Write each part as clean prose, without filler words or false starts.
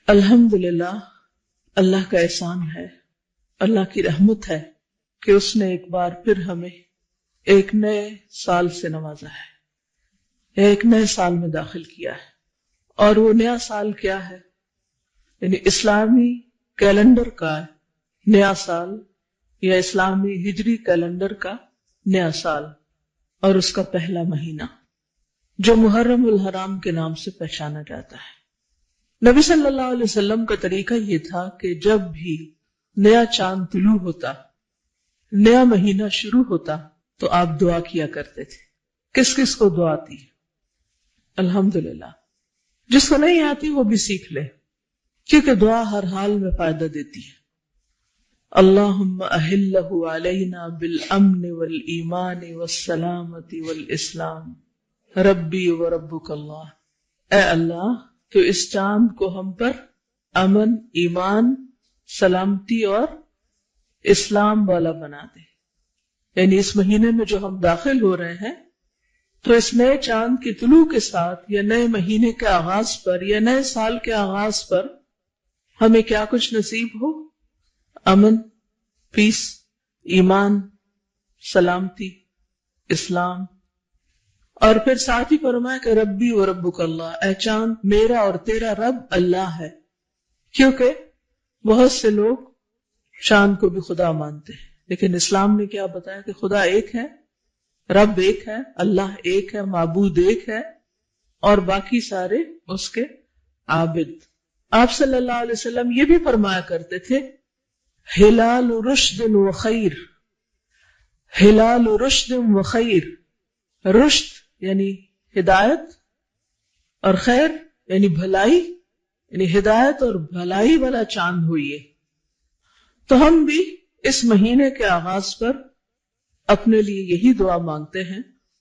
الحمدللہ، اللہ کا احسان ہے، اللہ کی رحمت ہے کہ اس نے ایک بار پھر ہمیں ایک نئے سال سے نوازا ہے، ایک نئے سال میں داخل کیا ہے۔ اور وہ نیا سال کیا ہے؟ یعنی اسلامی کیلنڈر کا نیا سال یا اسلامی ہجری کیلنڈر کا نیا سال، اور اس کا پہلا مہینہ جو محرم الحرام کے نام سے پہچانا جاتا ہے۔ نبی صلی اللہ علیہ وسلم کا طریقہ یہ تھا کہ جب بھی نیا چاند طلوع ہوتا، نیا مہینہ شروع ہوتا، تو آپ دعا کیا کرتے تھے۔ کس کس کو دعا آتی ہے؟ الحمدللہ۔ جس کو نہیں آتی وہ بھی سیکھ لے، کیونکہ دعا ہر حال میں فائدہ دیتی ہے۔ اللہم احلہ علینا بالامن والایمان والسلامت والاسلام ربی وربک اللہ۔ اے اللہ، تو اس چاند کو ہم پر امن، ایمان، سلامتی اور اسلام والا بنا دے۔ یعنی اس مہینے میں جو ہم داخل ہو رہے ہیں، تو اس نئے چاند کے طلوع کے ساتھ یا نئے مہینے کے آغاز پر یا نئے سال کے آغاز پر ہمیں کیا کچھ نصیب ہو؟ امن، پیس، ایمان، سلامتی، اسلام۔ اور پھر ساتھ ہی فرمایا کہ ربی و ربک اللہ، اے چاند میرا اور تیرا رب اللہ ہے، کیونکہ بہت سے لوگ چاند کو بھی خدا مانتے ہیں، لیکن اسلام نے کیا بتایا کہ خدا ایک ہے، رب ایک ہے، اللہ ایک ہے، معبود ایک ہے، اور باقی سارے اس کے عابد۔ آپ صلی اللہ علیہ وسلم یہ بھی فرمایا کرتے تھے، ہلال رشد و خیر، ہلال رشد و خیر۔ رشد یعنی ہدایت، اور خیر یعنی بھلائی، یعنی ہدایت اور بھلائی والا چاند ہوئیے۔ تو ہم بھی اس مہینے کے آغاز پر اپنے لیے یہی دعا مانگتے ہیں،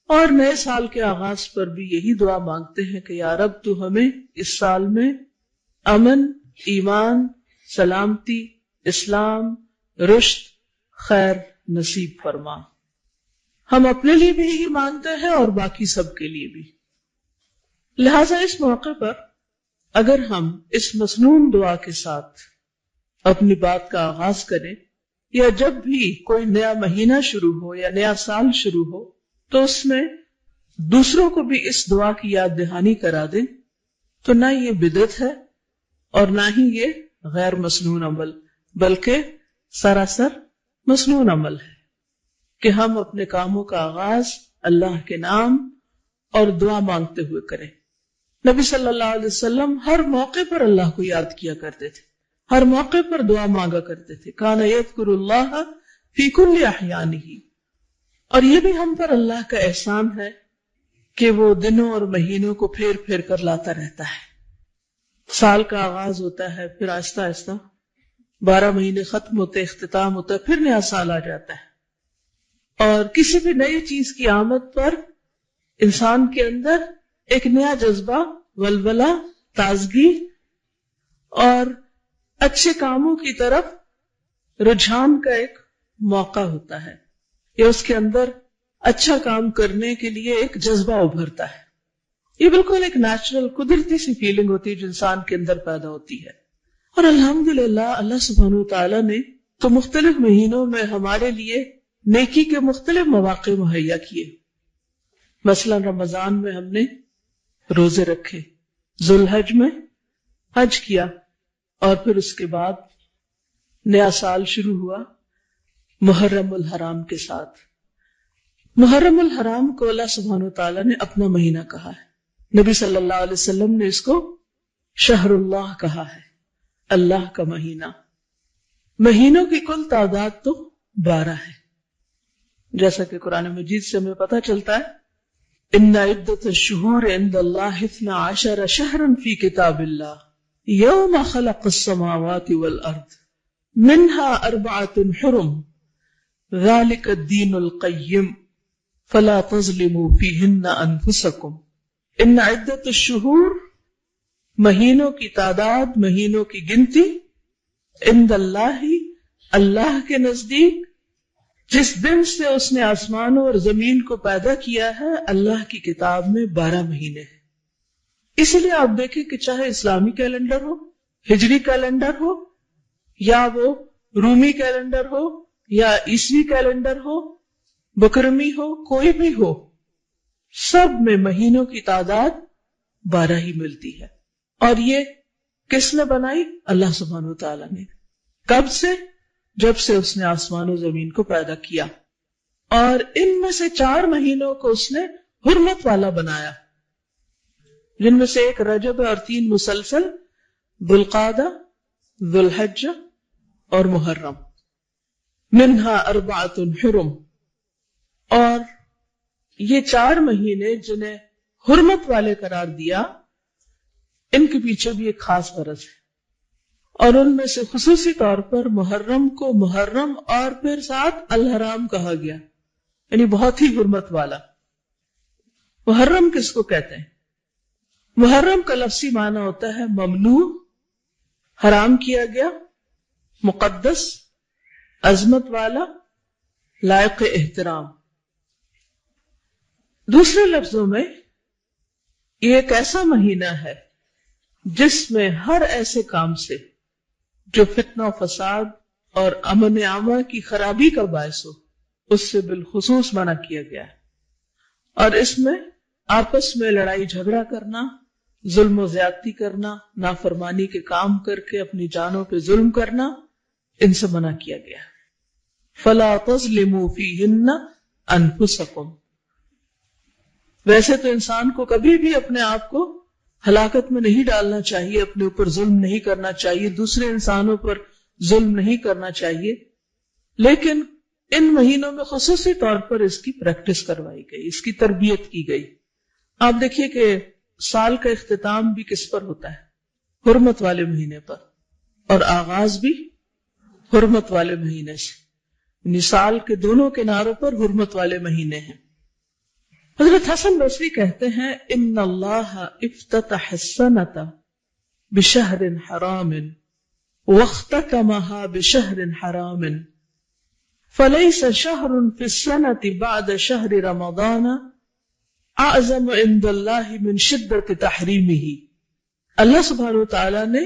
اور نئے سال کے آغاز پر بھی یہی دعا مانگتے ہیں کہ یا رب تو ہمیں اس سال میں امن، ایمان، سلامتی، اسلام، رشد، خیر نصیب فرما۔ ہم اپنے لیے بھی یہی مانگتے ہیں اور باقی سب کے لیے بھی۔ لہٰذا اس موقع پر اگر ہم اس مسنون دعا کے ساتھ اپنی بات کا آغاز کریں، یا جب بھی کوئی نیا مہینہ شروع ہو یا نیا سال شروع ہو، تو اس میں دوسروں کو بھی اس دعا کی یاد دہانی کرا دیں، تو نہ یہ بدعت ہے اور نہ ہی یہ غیر مسنون عمل، بلکہ سراسر مسنون عمل ہے کہ ہم اپنے کاموں کا آغاز اللہ کے نام اور دعا مانگتے ہوئے کریں۔ نبی صلی اللہ علیہ وسلم ہر موقع پر اللہ کو یاد کیا کرتے تھے، ہر موقع پر دعا مانگا کرتے تھے۔ کان یذکر اللہ فی کل احیانہ۔ اور یہ بھی ہم پر اللہ کا احسان ہے کہ وہ دنوں اور مہینوں کو پھیر پھیر کر لاتا رہتا ہے۔ سال کا آغاز ہوتا ہے، پھر آہستہ آہستہ 12 مہینے ختم ہوتے، اختتام ہوتا ہے، پھر نیا سال آ جاتا ہے۔ اور کسی بھی نئی چیز کی آمد پر انسان کے اندر ایک نیا جذبہ، ولولہ، تازگی اور اچھے کاموں کی طرف رجحان کا ایک موقع ہوتا ہے، یا اس کے اندر اچھا کام کرنے کے لیے ایک جذبہ ابھرتا ہے۔ یہ بالکل ایک نیچرل، قدرتی سی فیلنگ ہوتی ہے جو انسان کے اندر پیدا ہوتی ہے۔ اور الحمدللہ اللہ سبحانہ وتعالی نے تو مختلف مہینوں میں ہمارے لیے نیکی کے مختلف مواقع مہیا کیے۔ مثلا رمضان میں ہم نے روزے رکھے، ذوالحج میں حج کیا، اور پھر اس کے بعد نیا سال شروع ہوا محرم الحرام کے ساتھ۔ محرم الحرام کو اللہ سبحانہ وتعالی نے اپنا مہینہ کہا ہے، نبی صلی اللہ علیہ وسلم نے اس کو شہر اللہ کہا ہے، اللہ کا مہینہ۔ مہینوں کی کل تعداد تو 12 ہے، جیسا کہ قرآن مجید سے ہمیں پتہ چلتا ہے، ان عدۃ الشہور عند اللہ 12 شہرا فی کتاب اللہ یوم خلق السماوات والارض منها 4 حرم ذلک الدین القیم فلا تظلموا فیہن انفسکم۔ ان عدۃ الشہور، مہینوں کی تعداد، مہینوں کی گنتی، عند اللہ، اللہ کے نزدیک، جس دن سے اس نے آسمانوں اور زمین کو پیدا کیا ہے، اللہ کی کتاب میں 12 مہینے ہیں۔ اسی لیے آپ دیکھیں کہ چاہے اسلامی کیلنڈر ہو، ہجری کیلنڈر ہو یا وہ رومی کیلنڈر ہو یا عیسوی کیلنڈر ہو، بکرمی ہو، کوئی بھی ہو، سب میں مہینوں کی تعداد 12 ہی ملتی ہے۔ اور یہ کس نے بنائی؟ اللہ سبحانہ وتعالیٰ نے۔ کب سے؟ جب سے اس نے آسمان و زمین کو پیدا کیا، اور ان میں سے 4 مہینوں کو اس نے حرمت والا بنایا، جن میں سے ایک رجب اور 3 مسلسل، ذوالقعدہ، ذوالحجہ اور محرم، منہا 4 حرم۔ اور یہ 4 مہینے جنہیں حرمت والے قرار دیا، ان کے پیچھے بھی ایک خاص غرض ہے، اور ان میں سے خصوصی طور پر محرم کو محرم اور پھر ساتھ الحرام کہا گیا، یعنی بہت ہی حرمت والا۔ محرم کس کو کہتے ہیں؟ محرم کا لفظی معنی ہوتا ہے ممنوع، حرام کیا گیا، مقدس، عظمت والا، لائق احترام۔ دوسرے لفظوں میں یہ ایک ایسا مہینہ ہے جس میں ہر ایسے کام سے جو فتنہ و فساد اور امن عامہ کی خرابی کا باعث ہو، اس سے بالخصوص منع کیا گیا ہے، اور اس میں آپس میں لڑائی جھگڑا کرنا، ظلم و زیادتی کرنا، نافرمانی کے کام کر کے اپنی جانوں پہ ظلم کرنا، ان سے منع کیا گیا ہے۔ فَلَا تَظْلِمُوا فِيهِنَّ أَنفُسَكُمْ۔ ویسے تو انسان کو کبھی بھی اپنے آپ کو ہلاکت میں نہیں ڈالنا چاہیے، اپنے اوپر ظلم نہیں کرنا چاہیے، دوسرے انسانوں پر ظلم نہیں کرنا چاہیے، لیکن ان مہینوں میں خصوصی طور پر اس کی پریکٹس کروائی گئی، اس کی تربیت کی گئی۔ آپ دیکھیے کہ سال کا اختتام بھی کس پر ہوتا ہے؟ حرمت والے مہینے پر، اور آغاز بھی حرمت والے مہینے سے، یعنی سال کے دونوں کناروں پر حرمت والے مہینے ہیں۔ حضرت حسن بصری کہتے ہیں ان اللہ افتتح السنۃ بشہر حرام واختتمها بشہر حرام فلیس شہر فی السنۃ بعد شہر رمضان اعظم عند اللہ من شدت تحریمہ۔ اللہ سبحانہ وتعالی نے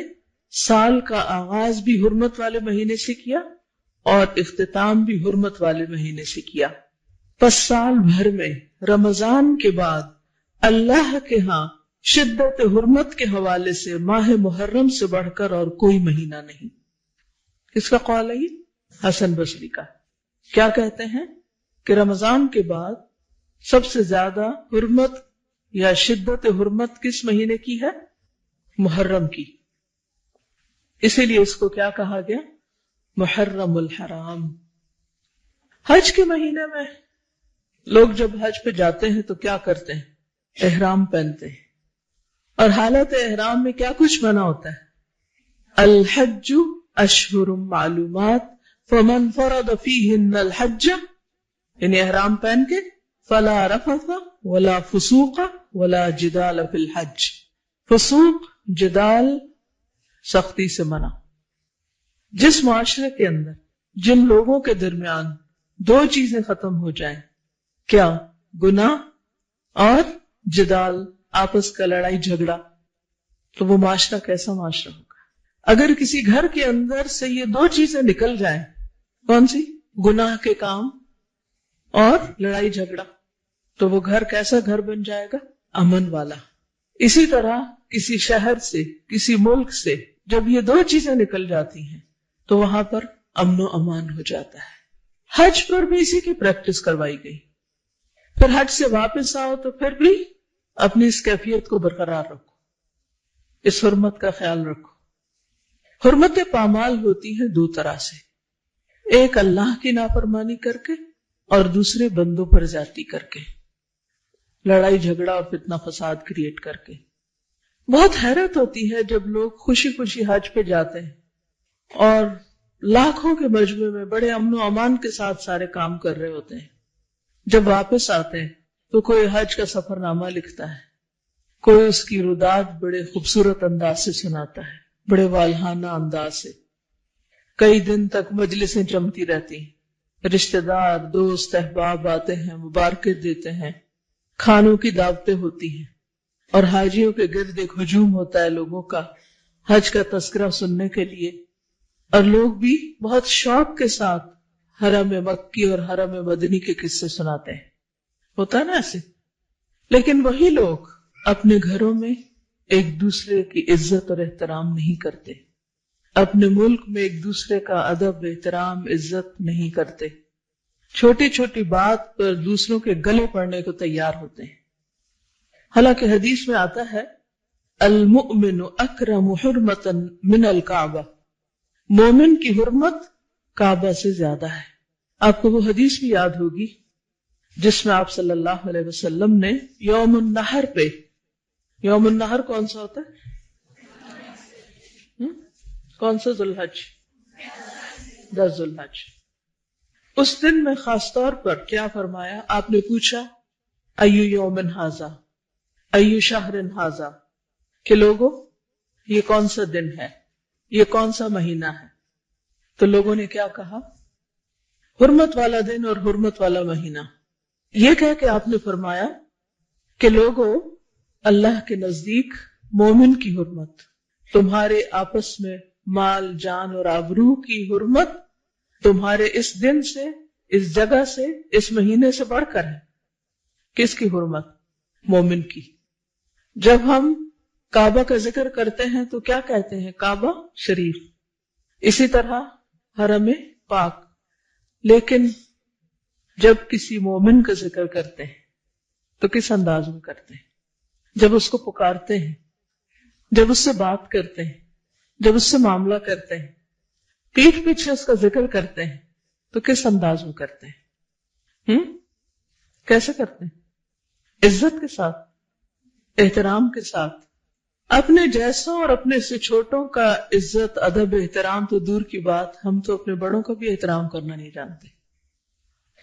سال کا آغاز بھی حرمت والے مہینے سے کیا اور اختتام بھی حرمت والے مہینے سے کیا، پس سال بھر میں رمضان کے بعد اللہ کے ہاں شدت حرمت کے حوالے سے ماہ محرم سے بڑھ کر اور کوئی مہینہ نہیں۔ کس کا قول ہے یہ؟ حسن بصری کا۔ کیا کہتے ہیں کہ رمضان کے بعد سب سے زیادہ حرمت یا شدت حرمت کس مہینے کی ہے؟ محرم کی۔ اسی لیے اس کو کیا کہا گیا؟ محرم الحرام۔ حج کے مہینے میں لوگ جب حج پہ جاتے ہیں تو کیا کرتے ہیں؟ احرام پہنتے ہیں، اور حالت احرام میں کیا کچھ منع ہوتا ہے؟ الحج اشہر معلومات فمن فرض فیہن الحج، یعنی احرام پہن کے فلا رفث ولا فسوق ولا جدال فی الحج۔ فسوق، جدال، سختی سے منع۔ جس معاشرے کے اندر جن لوگوں کے درمیان 2 چیزیں ختم ہو جائیں، کیا؟ گناہ اور جدال، آپس کا لڑائی جھگڑا، تو وہ معاشرہ کیسا معاشرہ ہوگا؟ اگر کسی گھر کے اندر سے یہ 2 چیزیں نکل جائیں، کون سی؟ گناہ کے کام اور لڑائی جھگڑا، تو وہ گھر کیسا گھر بن جائے گا؟ امن والا۔ اسی طرح کسی شہر سے، کسی ملک سے جب یہ 2 چیزیں نکل جاتی ہیں تو وہاں پر امن و امان ہو جاتا ہے۔ حج پر بھی اسی کی پریکٹس کروائی گئی۔ پھر حج سے واپس آؤ تو پھر بھی اپنی اس کیفیت کو برقرار رکھو، اس حرمت کا خیال رکھو۔ حرمت پامال ہوتی ہے 2 طرح سے، ایک اللہ کی نافرمانی کر کے اور دوسرے بندوں پر زیادتی کر کے، لڑائی جھگڑا اور فتنہ فساد کریٹ کر کے۔ بہت حیرت ہوتی ہے جب لوگ خوشی خوشی حج پہ جاتے ہیں اور لاکھوں کے مجمع میں بڑے امن و امان کے ساتھ سارے کام کر رہے ہوتے ہیں، جب واپس آتے ہیں تو کوئی حج کا سفر نامہ لکھتا ہے، کوئی اس کی رودات بڑے خوبصورت انداز سے سناتا ہے، بڑے والہانہ انداز سے، کئی دن تک مجلسیں جمتی رہتی ہیں، رشتہ دار دوست احباب آتے ہیں، مبارکیں دیتے ہیں، کھانوں کی دعوتیں ہوتی ہیں، اور حاجیوں کے گرد ایک ہجوم ہوتا ہے لوگوں کا، حج کا تذکرہ سننے کے لیے، اور لوگ بھی بہت شوق کے ساتھ حرم مکی اور حرم مدنی کے قصے سناتے ہیں. ہوتا ہے نا ایسے. لیکن وہی لوگ اپنے گھروں میں ایک دوسرے کی عزت اور احترام نہیں کرتے، اپنے ملک میں ایک دوسرے کا ادب، احترام، عزت نہیں کرتے، چھوٹی چھوٹی بات پر دوسروں کے گلے پڑنے کو تیار ہوتے ہیں. حالانکہ حدیث میں آتا ہے المؤمن اکرم حرمتا من الکعبہ، مومن کی حرمت کعبہ سے زیادہ ہے. آپ کو وہ حدیث بھی یاد ہوگی جس میں آپ صلی اللہ علیہ وسلم نے یوم النحر پہ، یوم النحر کون سا ہوتا ہے؟ کون سا ذوالحج؟ 10 ذوالحج. اس دن میں خاص طور پر کیا فرمایا؟ آپ نے پوچھا ایو یوم ھذا، ایو شہر ھذا، کہ لوگوں یہ کون سا دن ہے، یہ کون سا مہینہ ہے؟ تو لوگوں نے کیا کہا؟ حرمت والا دن اور حرمت والا مہینہ. یہ کہہ کے آپ نے فرمایا کہ لوگوں، اللہ کے نزدیک مومن کی حرمت، تمہارے آپس میں مال، جان اور آبرو کی حرمت تمہارے اس دن سے، اس جگہ سے، اس مہینے سے بڑھ کر ہے. کس کی حرمت؟ مومن کی. جب ہم کعبہ کا ذکر کرتے ہیں تو کیا کہتے ہیں؟ کعبہ شریف. اسی طرح حرم پاک. لیکن جب کسی مومن کا ذکر کرتے ہیں تو کس انداز میں کرتے ہیں؟ جب اس کو پکارتے ہیں، جب اس سے بات کرتے ہیں، جب اس سے معاملہ کرتے ہیں، پیٹھ پیچھے اس کا ذکر کرتے ہیں تو کس انداز میں کرتے ہیں؟ کیسے کرتے ہیں؟ عزت کے ساتھ، احترام کے ساتھ. اپنے جیسوں اور اپنے سے چھوٹوں کا عزت، ادب، احترام تو دور کی بات، ہم تو اپنے بڑوں کا بھی احترام کرنا نہیں جانتے،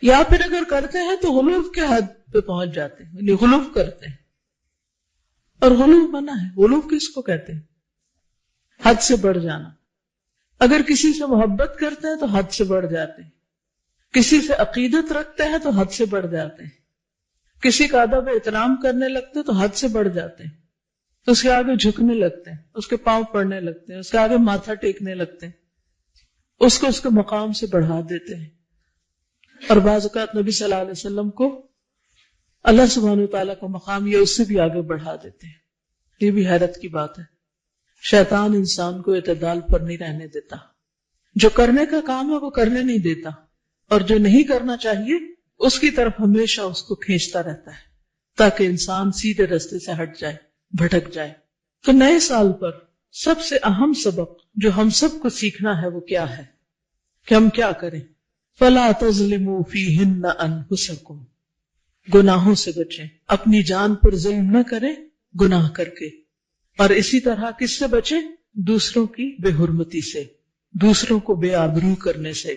یا پھر اگر کرتے ہیں تو غلو کے حد پہ پہنچ جاتے ہیں، یعنی غلو کرتے ہیں. اور غلو منع ہے. غلو کس کو کہتے ہیں؟ حد سے بڑھ جانا. اگر کسی سے محبت کرتے ہیں تو حد سے بڑھ جاتے ہیں، کسی سے عقیدت رکھتے ہیں تو حد سے بڑھ جاتے ہیں، کسی کا ادب احترام کرنے لگتے ہیں تو حد سے بڑھ جاتے ہیں، تو اس کے آگے جھکنے لگتے ہیں، اس کے پاؤں پڑنے لگتے ہیں، اس کے آگے ماتھا ٹیکنے لگتے ہیں، اس کو اس کے مقام سے بڑھا دیتے ہیں. اور بعض اوقات نبی صلی اللہ علیہ وسلم کو اللہ سبحانہ وتعالیٰ کا مقام یہ اس سے بھی آگے بڑھا دیتے ہیں. یہ بھی حیرت کی بات ہے. شیطان انسان کو اعتدال پر نہیں رہنے دیتا. جو کرنے کا کام ہے وہ کرنے نہیں دیتا، اور جو نہیں کرنا چاہیے اس کی طرف ہمیشہ اس کو کھینچتا رہتا ہے تاکہ انسان سیدھے راستے سے ہٹ جائے، بھٹک جائے. تو نئے سال پر سب سے اہم سبق جو ہم سب کو سیکھنا ہے وہ کیا ہے کہ ہم کیا کریں؟ فَلَا تَظْلِمُوا فِيهِنَّ أَنفُسَكُمْ، گناہوں سے بچیں، اپنی جان پر ظلم نہ کریں گناہ کر کے. اور اسی طرح کس سے بچیں؟ دوسروں کی بے حرمتی سے، دوسروں کو بے آبرو کرنے سے.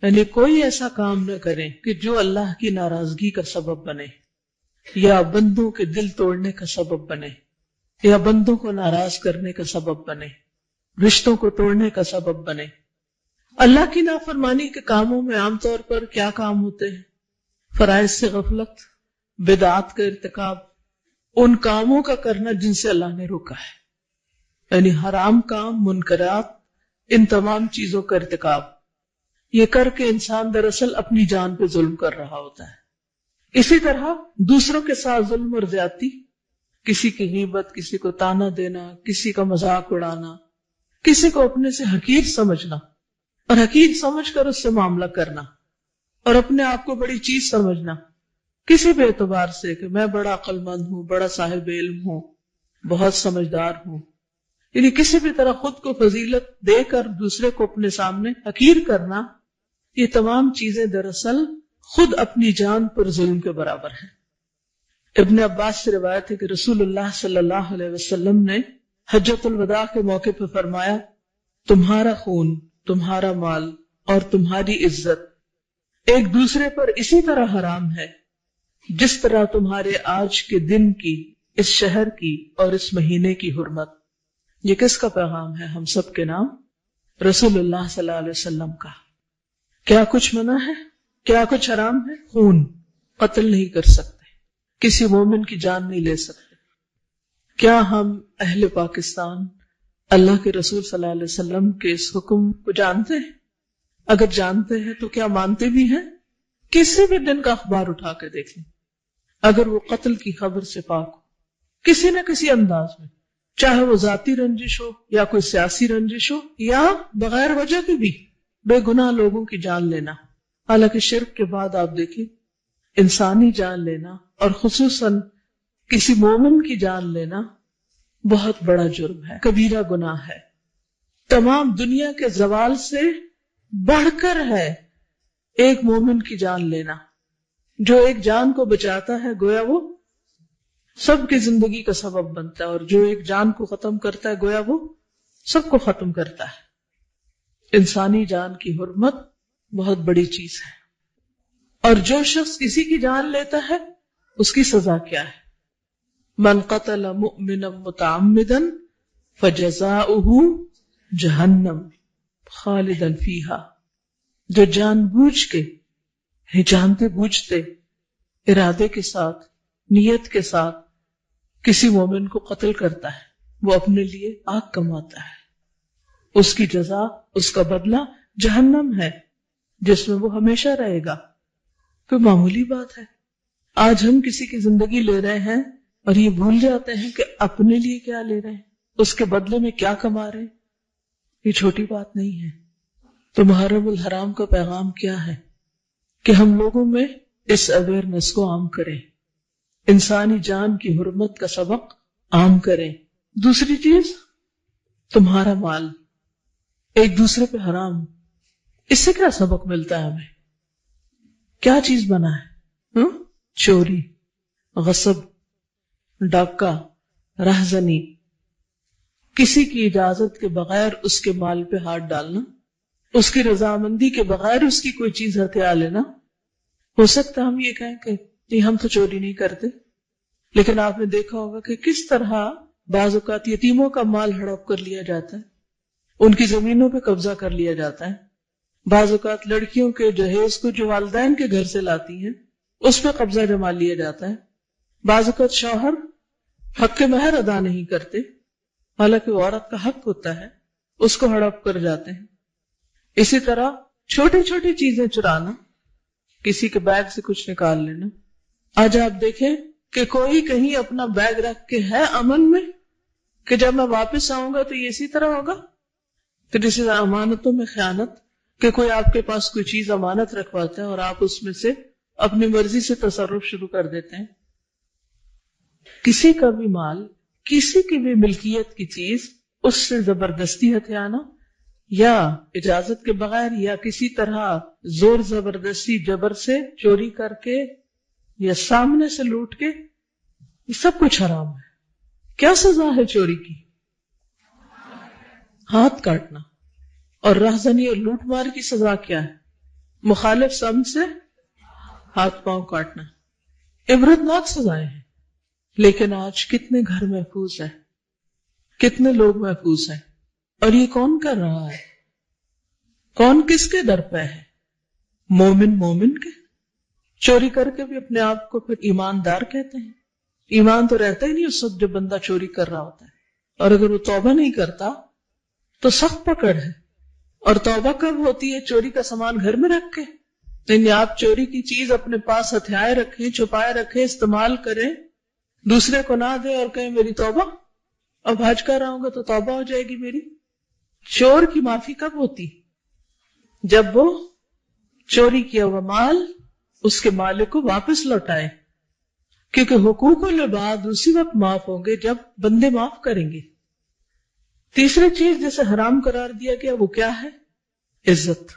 یعنی کوئی ایسا کام نہ کریں کہ جو اللہ کی ناراضگی کا سبب بنے، یا بندوں کے دل توڑنے کا سبب بنے، یا بندوں کو ناراض کرنے کا سبب بنے، رشتوں کو توڑنے کا سبب بنے. اللہ کی نافرمانی کے کاموں میں عام طور پر کیا کام ہوتے ہیں؟ فرائض سے غفلت، بدعات کا ارتکاب، ان کاموں کا کرنا جن سے اللہ نے روکا ہے، یعنی حرام کام، منکرات، ان تمام چیزوں کا ارتکاب. یہ کر کے انسان دراصل اپنی جان پہ ظلم کر رہا ہوتا ہے. اسی طرح دوسروں کے ساتھ ظلم اور زیادتی، کسی کی غیبت، کسی کو تانا دینا، کسی کا مذاق اڑانا، کسی کو اپنے سے حقیر سمجھنا اور حقیر سمجھ کر اس سے معاملہ کرنا، اور اپنے آپ کو بڑی چیز سمجھنا کسی بھی اعتبار سے کہ میں بڑا عقل مند ہوں، بڑا صاحب علم ہوں، بہت سمجھدار ہوں. یعنی کسی بھی طرح خود کو فضیلت دے کر دوسرے کو اپنے سامنے حقیر کرنا، یہ تمام چیزیں دراصل خود اپنی جان پر ظلم کے برابر ہیں. ابن عباس سے روایت ہے کہ رسول اللہ صلی اللہ علیہ وسلم نے حجۃ الوداع کے موقع پہ فرمایا، تمہارا خون، تمہارا مال اور تمہاری عزت ایک دوسرے پر اسی طرح حرام ہے جس طرح تمہارے آج کے دن کی، اس شہر کی اور اس مہینے کی حرمت. یہ کس کا پیغام ہے؟ ہم سب کے نام رسول اللہ صلی اللہ علیہ وسلم کا. کیا کچھ منع ہے؟ کیا کچھ حرام ہے؟ خون، قتل نہیں کر سکتے، کسی مومن کی جان نہیں لے سکتے. کیا ہم اہل پاکستان اللہ کے رسول صلی اللہ علیہ وسلم کے اس حکم کو جانتے ہیں؟ اگر جانتے ہیں تو کیا مانتے بھی ہیں؟ کسی بھی دن کا اخبار اٹھا کے دیکھ لیں، اگر وہ قتل کی خبر سے پاک ہو کسی نہ کسی انداز میں، چاہے وہ ذاتی رنجش ہو یا کوئی سیاسی رنجش ہو یا بغیر وجہ کے بھی بے گناہ لوگوں کی جان لینا، حالانکہ شرک کے بعد آپ دیکھیں انسانی جان لینا اور خصوصاً کسی مومن کی جان لینا بہت بڑا جرم ہے، کبیرہ گناہ ہے، تمام دنیا کے زوال سے بڑھ کر ہے ایک مومن کی جان لینا۔ جو ایک جان کو بچاتا ہے گویا وہ سب کی زندگی کا سبب بنتا ہے، اور جو ایک جان کو ختم کرتا ہے گویا وہ سب کو ختم کرتا ہے۔ انسانی جان کی حرمت بہت بڑی چیز ہے، اور جو شخص کسی کی جان لیتا ہے اس کی سزا کیا ہے؟ من قتل مؤمنا متعمدا فجزاؤہ جہنم خالدا فیہا، جو جان بوجھ کے جانتے بوجھتے ارادے کے ساتھ نیت کے ساتھ کسی مومن کو قتل کرتا ہے وہ اپنے لیے آگ کماتا ہے، اس کی جزا، اس کا بدلہ جہنم ہے جس میں وہ ہمیشہ رہے گا۔ کوئی معمولی بات ہے؟ آج ہم کسی کی زندگی لے رہے ہیں اور یہ بھول جاتے ہیں کہ اپنے لیے کیا لے رہے ہیں، اس کے بدلے میں کیا کما رہے ہیں۔ یہ چھوٹی بات نہیں ہے۔ تو محرم الحرام کا پیغام کیا ہے کہ ہم لوگوں میں اس اویئرنیس کو عام کریں، انسانی جان کی حرمت کا سبق عام کریں۔ دوسری چیز، تمہارا مال ایک دوسرے پہ حرام، اس سے کیا سبق ملتا ہے ہمیں؟ کیا چیز بنا ہے؟ چوری، غصب، ڈاکہ، رہزنی، کسی کی اجازت کے بغیر اس کے مال پہ ہاتھ ڈالنا، اس کی رضامندی کے بغیر اس کی کوئی چیز ہتھیار لینا۔ ہو سکتا ہم یہ کہیں کہ نہیں ہم تو چوری نہیں کرتے، لیکن آپ نے دیکھا ہوگا کہ کس طرح بعض اوقات یتیموں کا مال ہڑپ کر لیا جاتا ہے، ان کی زمینوں پہ قبضہ کر لیا جاتا ہے، بعض اوقات لڑکیوں کے جہیز کو جو والدین کے گھر سے لاتی ہیں اس پہ قبضہ جما لیا جاتا ہے، بعض اوقات شوہر حق مہر ادا نہیں کرتے حالانکہ وہ عورت کا حق ہوتا ہے، اس کو ہڑپ کر جاتے ہیں۔ اسی طرح چھوٹی چھوٹی چیزیں چرانا، کسی کے بیگ سے کچھ نکال لینا۔ آج آپ دیکھیں کہ کوئی کہیں اپنا بیگ رکھ کے ہے امن میں کہ جب میں واپس آؤں گا تو یہ اسی طرح ہوگا؟ پھر اسی طرح امانتوں میں خیانت، کہ کوئی آپ کے پاس کوئی چیز امانت رکھواتا ہے اور آپ اس میں سے اپنی مرضی سے تصرف شروع کر دیتے ہیں۔ کسی کا بھی مال، کسی کی بھی ملکیت کی چیز اس سے زبردستی ہتھیانا یا اجازت کے بغیر یا کسی طرح زور زبردستی جبر سے چوری کر کے یا سامنے سے لوٹ کے، یہ سب کچھ حرام ہے۔ کیا سزا ہے چوری کی؟ ہاتھ کاٹنا۔ اور رہزنی اور لوٹ مار کی سزا کیا ہے؟ مخالف سمت سے ہاتھ پاؤں کاٹنا۔ عبرتناک سزائیں ہیں، لیکن آج کتنے گھر محفوظ ہیں، کتنے لوگ محفوظ ہیں؟ اور یہ کون کر رہا ہے؟ کون کس کے در پہ ہے؟ مومن کے؟ چوری کر کے بھی اپنے آپ کو پھر ایماندار کہتے ہیں۔ ایمان تو رہتا ہی نہیں اس وقت جب بندہ چوری کر رہا ہوتا ہے، اور اگر وہ توبہ نہیں کرتا تو سخت پکڑ ہے۔ اور توبہ کب ہوتی ہے؟ چوری کا سامان گھر میں رکھ کے؟ یعنی آپ چوری کی چیز اپنے پاس ہتھیائے رکھیں، چھپائے رکھیں، استعمال کریں، دوسرے کو نہ دیں اور کہیں میری توبہ، اب حج کر رہا ہوں گا تو توبہ ہو جائے گی میری۔ چور کی معافی کب ہوتی؟ جب وہ چوری کیا ہوا مال اس کے مالک کو واپس لوٹائے، کیونکہ حقوق العباد اسی وقت معاف ہوں گے جب بندے معاف کریں گے۔ تیسری چیز جسے حرام قرار دیا گیا وہ کیا ہے؟ عزت۔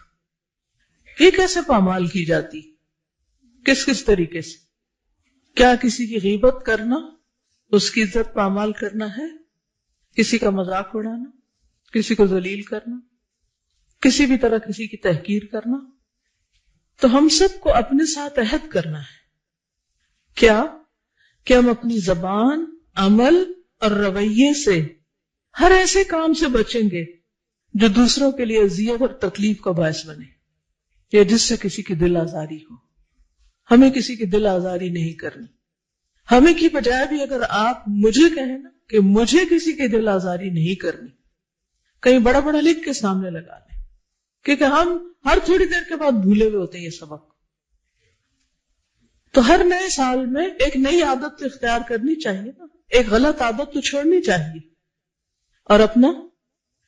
یہ کیسے پامال کی جاتی؟ کس طریقے سے؟ کیا کسی کی غیبت کرنا اس کی عزت پامال کرنا ہے؟ کسی کا مذاق اڑانا، کسی کو ذلیل کرنا، کسی بھی طرح کسی کی تحقیر کرنا؟ تو ہم سب کو اپنے ساتھ عہد کرنا ہے کیا کہ ہم اپنی زبان، عمل اور رویے سے ہر ایسے کام سے بچیں گے جو دوسروں کے لیے اذیت اور تکلیف کا باعث بنے یا جس سے کسی کی دل آزاری ہو۔ ہمیں کسی کی دل آزاری نہیں کرنی۔ ہمیں کی بجائے بھی اگر آپ مجھے کہیں نا کہ مجھے کسی کی دل آزاری نہیں کرنی، کہیں بڑا بڑا لکھ کے سامنے لگا لیں، کیونکہ ہم ہر تھوڑی دیر کے بعد بھولے ہوئے ہوتے ہیں یہ سبق. تو ہر نئے سال میں ایک نئی عادت تو اختیار کرنی چاہیے نا، ایک غلط عادت تو چھوڑنی چاہیے، اور اپنا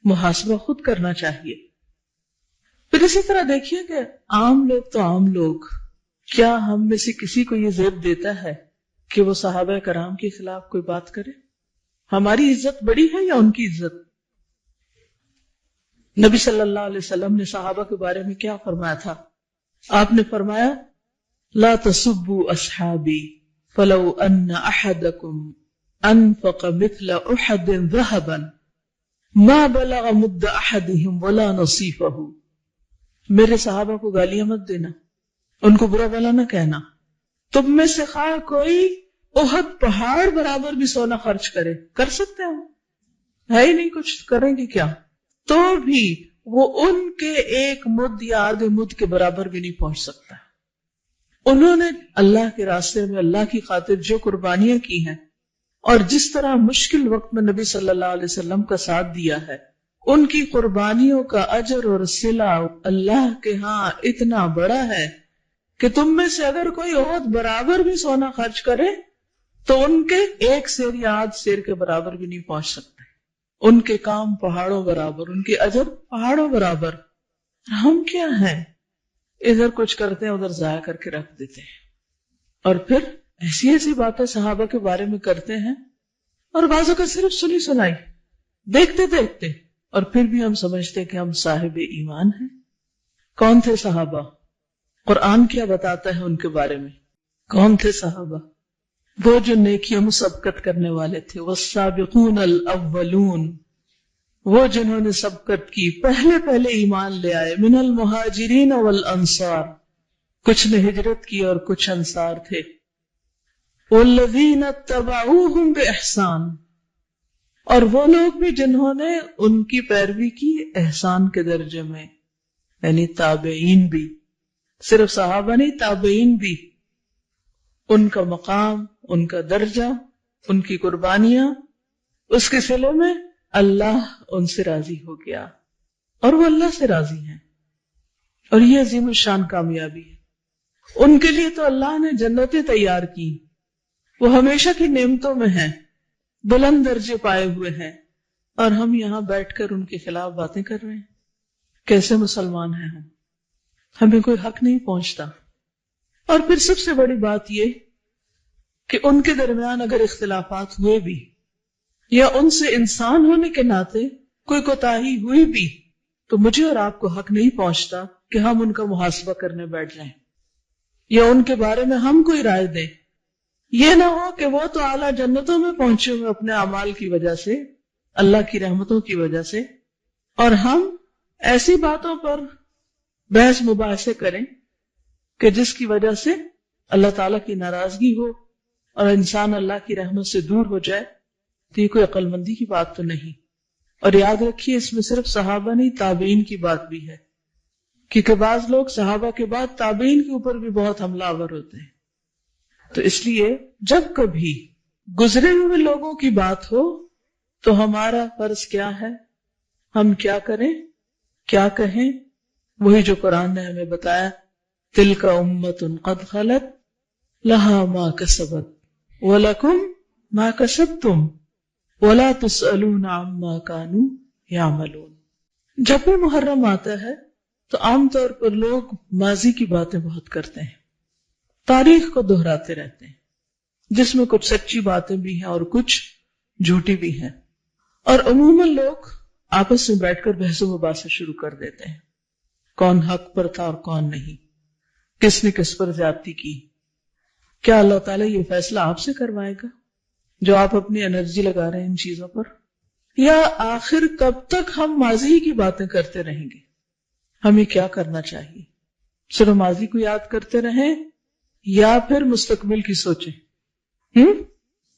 محاسبہ خود کرنا چاہیے. پھر اسی طرح دیکھیے کہ عام لوگ تو عام لوگ، کیا ہم میں سے کسی کو یہ ضرورت دیتا ہے کہ وہ صحابہ کرام کے خلاف کوئی بات کرے؟ ہماری عزت بڑی ہے یا ان کی عزت؟ نبی صلی اللہ علیہ وسلم نے صحابہ کے بارے میں کیا فرمایا تھا؟ آپ نے فرمایا لا تسبوا اصحابی فلو ان احدکم انفق مثل احد ذهبا ما بلغ مد احدهم ولا نصیفہ. میرے صحابہ کو گالیاں مت دینا، ان کو برا بھلا نہ کہنا. تم میں سے خواہ کوئی احد پہاڑ برابر بھی سونا خرچ کرے، کر سکتے ہو؟ ہے ہی نہیں کچھ، کریں گے کیا؟ تو بھی وہ ان کے ایک مد یا آدھے مد کے برابر بھی نہیں پہنچ سکتا. انہوں نے اللہ کے راستے میں اللہ کی خاطر جو قربانیاں کی ہیں اور جس طرح مشکل وقت میں نبی صلی اللہ علیہ وسلم کا ساتھ دیا ہے، ان کی قربانیوں کا اجر اور صلہ اللہ کے ہاں اتنا بڑا ہے کہ تم میں سے اگر کوئی عہد برابر بھی سونا خرچ کرے تو ان کے ایک سیر یا آدھ سیر کے برابر بھی نہیں پہنچ سکتے. ان کے کام پہاڑوں برابر، ان کے اجر پہاڑوں برابر. ہم کیا ہیں؟ ادھر کچھ کرتے ہیں ادھر ضائع کر کے رکھ دیتے ہیں، اور پھر ایسی ایسی باتیں صحابہ کے بارے میں کرتے ہیں، اور بعضوں کا صرف سنی سنائی دیکھتے دیکھتے، اور پھر بھی ہم سمجھتے کہ ہم صاحب ایمان ہیں. کون تھے صحابہ؟ قرآن کیا بتاتا ہے ان کے بارے میں؟ کون تھے صحابہ؟ وہ جو نیکیوں میں سبقت کرنے والے تھے. والسابقون الاولون، وہ جنہوں نے سبقت کی، پہلے ایمان لے آئے. من المہاجرین والانصار، کچھ نے ہجرت کی اور کچھ انصار تھے. والذین اتبعوہم باحسان، اور وہ لوگ بھی جنہوں نے ان کی پیروی کی احسان کے درجے میں، یعنی تابعین بھی، صرف صحابہ نہیں، تابعین بھی. ان کا مقام، ان کا درجہ، ان کی قربانیاں، اس کے صلے میں اللہ ان سے راضی ہو گیا اور وہ اللہ سے راضی ہیں. اور یہ عظیم الشان کامیابی ہے. ان کے لیے تو اللہ نے جنتیں تیار کی، وہ ہمیشہ کی نعمتوں میں ہیں، بلند درجے پائے ہوئے ہیں، اور ہم یہاں بیٹھ کر ان کے خلاف باتیں کر رہے ہیں. کیسے مسلمان ہیں ہم؟ ہمیں کوئی حق نہیں پہنچتا. اور پھر سب سے بڑی بات یہ کہ ان کے درمیان اگر اختلافات ہوئے بھی، یا ان سے انسان ہونے کے ناطے کوئی کوتاہی ہوئی بھی، تو مجھے اور آپ کو حق نہیں پہنچتا کہ ہم ان کا محاسبہ کرنے بیٹھ جائیں یا ان کے بارے میں ہم کوئی رائے دیں. یہ نہ ہو کہ وہ تو اعلیٰ جنتوں میں پہنچے ہوئے اپنے اعمال کی وجہ سے، اللہ کی رحمتوں کی وجہ سے، اور ہم ایسی باتوں پر بحث مباحثے کریں کہ جس کی وجہ سے اللہ تعالیٰ کی ناراضگی ہو اور انسان اللہ کی رحمت سے دور ہو جائے. تو یہ کوئی عقل مندی کی بات تو نہیں. اور یاد رکھیے اس میں صرف صحابہ نہیں، تابعین کی بات بھی ہے، کیونکہ بعض لوگ صحابہ کے بعد تابعین کے اوپر بھی بہت حملہ آور ہوتے ہیں. تو اس لیے جب کبھی گزرے ہوئے لوگوں کی بات ہو تو ہمارا فرض کیا ہے، ہم کیا کریں، کیا کہیں؟ وہی جو قرآن نے ہمیں بتایا، تلک امۃ قد خلت لہا ما کسبت ولکم ما کسبتم ولا تسألون عما كانوا يعملون. جب بھی محرم آتا ہے تو عام طور پر لوگ ماضی کی باتیں بہت کرتے ہیں، تاریخ کو دہراتے رہتے ہیں، جس میں کچھ سچی باتیں بھی ہیں اور کچھ جھوٹی بھی ہیں. اور عموماً لوگ آپس میں بیٹھ کر بحث و مباحثہ شروع کر دیتے ہیں، کون حق پر تھا اور کون نہیں، کس نے کس پر زیادتی کی. کیا اللہ تعالیٰ یہ فیصلہ آپ سے کروائے گا جو آپ اپنی انرجی لگا رہے ہیں ان چیزوں پر؟ یا آخر کب تک ہم ماضی کی باتیں کرتے رہیں گے؟ ہمیں کیا کرنا چاہیے؟ صرف ماضی کو یاد کرتے رہیں یا پھر مستقبل کی سوچیں؟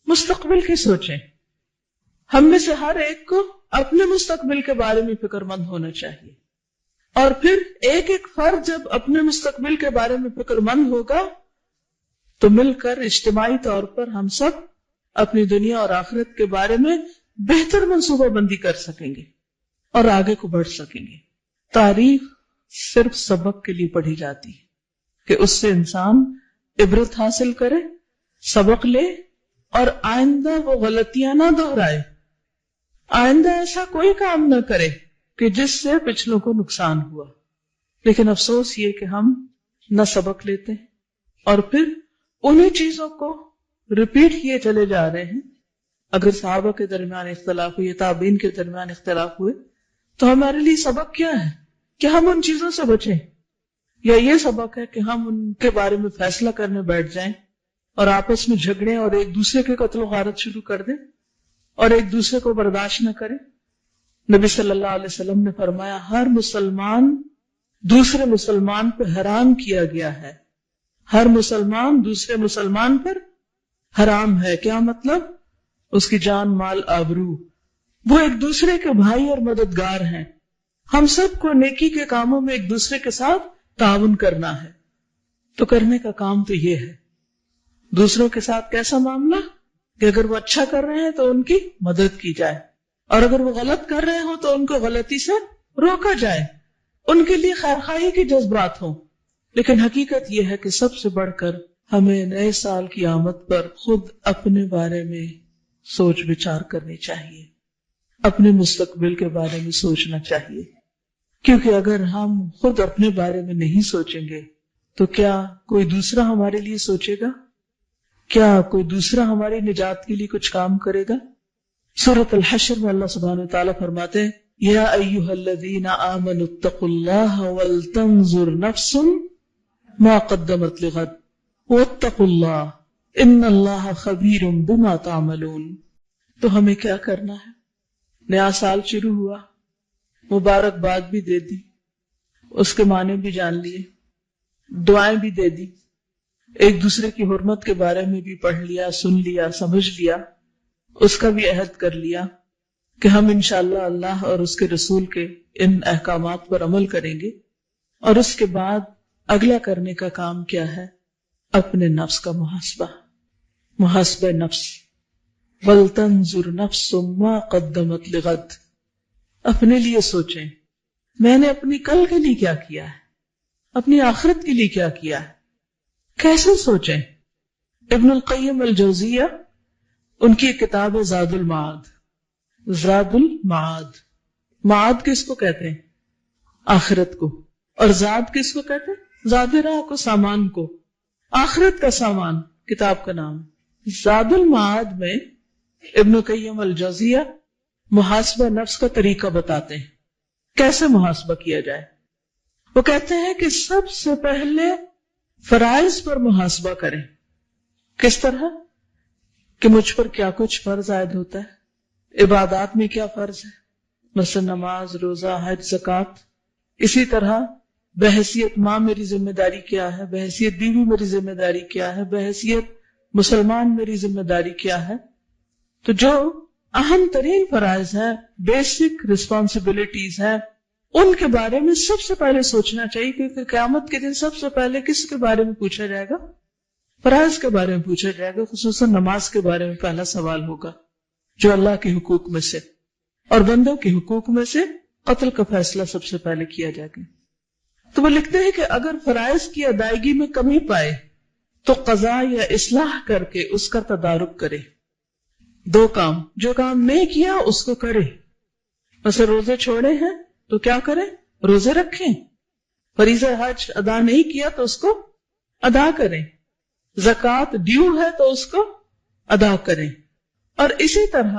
مستقبل کی سوچیں. ہم میں سے ہر ایک کو اپنے مستقبل کے بارے میں فکر مند ہونا چاہیے. اور پھر ایک ایک فرد جب اپنے مستقبل کے بارے میں فکر مند ہوگا تو مل کر اجتماعی طور پر ہم سب اپنی دنیا اور آخرت کے بارے میں بہتر منصوبہ بندی کر سکیں گے. اور آگے کو بڑھ سکیں گے. تاریخ صرف سبق کے لیے پڑھی جاتی ہے کہ اس سے انسان عبرت حاصل کرے، سبق لے اور آئندہ وہ غلطیاں نہ دہرائے، آئندہ ایسا کوئی کام نہ کرے کہ جس سے پچھلوں کو نقصان ہوا. لیکن افسوس یہ کہ ہم نہ سبق لیتے اور پھر انہی چیزوں کو ریپیٹ کیے چلے جا رہے ہیں. اگر صحابہ کے درمیان اختلاف ہوئے، تابعین کے درمیان اختلاف ہوئے، تو ہمارے لیے سبق کیا ہے کہ ہم ان چیزوں سے بچیں، یا یہ سبق ہے کہ ہم ان کے بارے میں فیصلہ کرنے بیٹھ جائیں اور آپس میں جھگڑیں اور ایک دوسرے کے قتل و غارت شروع کر دیں اور ایک دوسرے کو برداشت نہ کریں. نبی صلی اللہ علیہ وسلم نے فرمایا ہر مسلمان دوسرے مسلمان پہ حرام کیا گیا ہے، ہر مسلمان دوسرے مسلمان پر حرام ہے. کیا مطلب؟ اس کی جان، مال، آبرو. وہ ایک دوسرے کے بھائی اور مددگار ہیں. ہم سب کو نیکی کے کاموں میں ایک دوسرے کے ساتھ تعاون کرنا ہے. تو کرنے کا کام تو یہ ہے. دوسروں کے ساتھ کیسا معاملہ کہ اگر وہ اچھا کر رہے ہیں تو ان کی مدد کی جائے، اور اگر وہ غلط کر رہے ہوں تو ان کو غلطی سے روکا جائے، ان کے لیے خیرخواہی کے جذبات ہوں. لیکن حقیقت یہ ہے کہ سب سے بڑھ کر ہمیں نئے سال کی آمد پر خود اپنے بارے میں سوچ بچار کرنی چاہیے، اپنے مستقبل کے بارے میں سوچنا چاہیے. کیونکہ اگر ہم خود اپنے بارے میں نہیں سوچیں گے تو کیا کوئی دوسرا ہمارے لیے سوچے گا؟ کیا کوئی دوسرا ہماری نجات کے لیے کچھ کام کرے گا؟ سورۃ الحشر میں اللہ سبحانہ وتعالیٰ فرماتے ہیں یا ایھا الذین آمنوا اتقوا اللہ ولتنظر نفس ما قدمت لغد واتقوا اللہ ان اللہ خبیر بما تعملون. تو ہمیں کیا کرنا ہے؟ نیا سال شروع ہوا، مبارکباد بھی دے دی، اس کے معنی بھی جان لیے، دعائیں بھی دے دی، ایک دوسرے کی حرمت کے بارے میں بھی پڑھ لیا، سن لیا، سمجھ لیا، اس کا بھی عہد کر لیا کہ ہم انشاءاللہ اللہ اور اس کے رسول کے ان احکامات پر عمل کریں گے. اور اس کے بعد اگلا کرنے کا کام کیا ہے؟ اپنے نفس کا محاسبہ نفس. وَلْتَنْظُرْ نَفْسٌ مَا قَدَّمَتْ لِغَدٍ. اپنے لیے سوچیں میں نے اپنی کل کے لیے کیا کیا ہے، اپنی آخرت کے لیے کیا کیا ہے. کیسے سوچیں؟ ابن القیم الجوزیہ، ان کی ایک کتاب ہے زاد المعاد. زاد المعاد، معاد کس کو کہتے ہیں؟ آخرت کو. اور زاد کس کو کہتے ہیں؟ زاد راہ کو، سامان کو. آخرت کا سامان کتاب کا نام. زاد المعاد میں ابن القیم الجوزیہ محاسبہ نفس کا طریقہ بتاتے ہیں کیسے محاسبہ کیا جائے. وہ کہتے ہیں کہ سب سے پہلے فرائض پر محاسبہ کریں. کس طرح؟ کہ مجھ پر کیا کچھ فرض عائد ہوتا ہے، عبادات میں کیا فرض ہے، مثلا نماز، روزہ، حج، زکوٰۃ. اسی طرح بحیثیت ماں میری ذمہ داری کیا ہے، بحیثیت بیوی میری ذمہ داری کیا ہے، بحیثیت مسلمان میری ذمہ داری کیا ہے. تو جو اہم ترین فرائض ہیں، بیسک رسپانسبلٹیز ہیں، ان کے بارے میں سب سے پہلے سوچنا چاہیے. کیونکہ قیامت کے دن سب سے پہلے کس کے بارے میں پوچھا جائے گا؟ فرائض کے بارے میں پوچھا جائے گا. خصوصاً نماز کے بارے میں پہلا سوال ہوگا، جو اللہ کے حقوق میں سے اور بندوں کے حقوق میں سے قتل کا فیصلہ سب سے پہلے کیا جائے گا. تو وہ لکھتے ہیں کہ اگر فرائض کی ادائیگی میں کمی پائے تو قضا یا اصلاح کر کے اس کا تدارک کرے. دو کام، جو کام نہیں کیا اس کو کرے. مثلا روزے چھوڑے ہیں تو کیا کریں؟ روزے رکھیں. فریضہ حج ادا نہیں کیا تو اس کو ادا کریں. زکوٰۃ ڈیو ہے تو اس کو ادا کریں. اور اسی طرح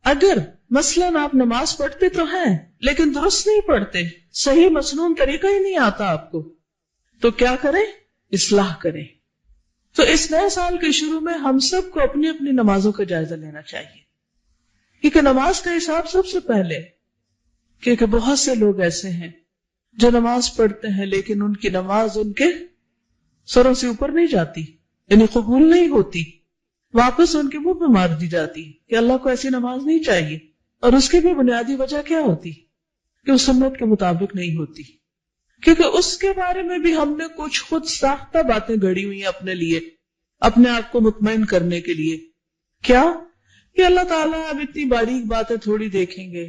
اگر مثلاً آپ نماز پڑھتے تو ہیں لیکن درست نہیں پڑھتے، صحیح مسنون طریقہ ہی نہیں آتا آپ کو، تو کیا کریں؟ اصلاح کریں. تو اس نئے سال کے شروع میں ہم سب کو اپنی اپنی نمازوں کا جائزہ لینا چاہیے. کیونکہ نماز کا حساب سب سے پہلے، کیونکہ بہت سے لوگ ایسے ہیں جو نماز پڑھتے ہیں لیکن ان کی نماز ان کے سروں سے اوپر نہیں جاتی، یعنی قبول نہیں ہوتی، واپس ان کے منہ پہ مار دی جاتی کہ اللہ کو ایسی نماز نہیں چاہیے. اور اس کی بھی بنیادی وجہ کیا ہوتی؟ کہ وہ سنت کے مطابق نہیں ہوتی. کیونکہ اس کے بارے میں بھی ہم نے کچھ خود ساختہ باتیں گھڑی ہوئی ہیں اپنے لیے، اپنے آپ کو مطمئن کرنے کے لیے. کیا کہ اللہ تعالیٰ اب اتنی باریک باتیں تھوڑی دیکھیں گے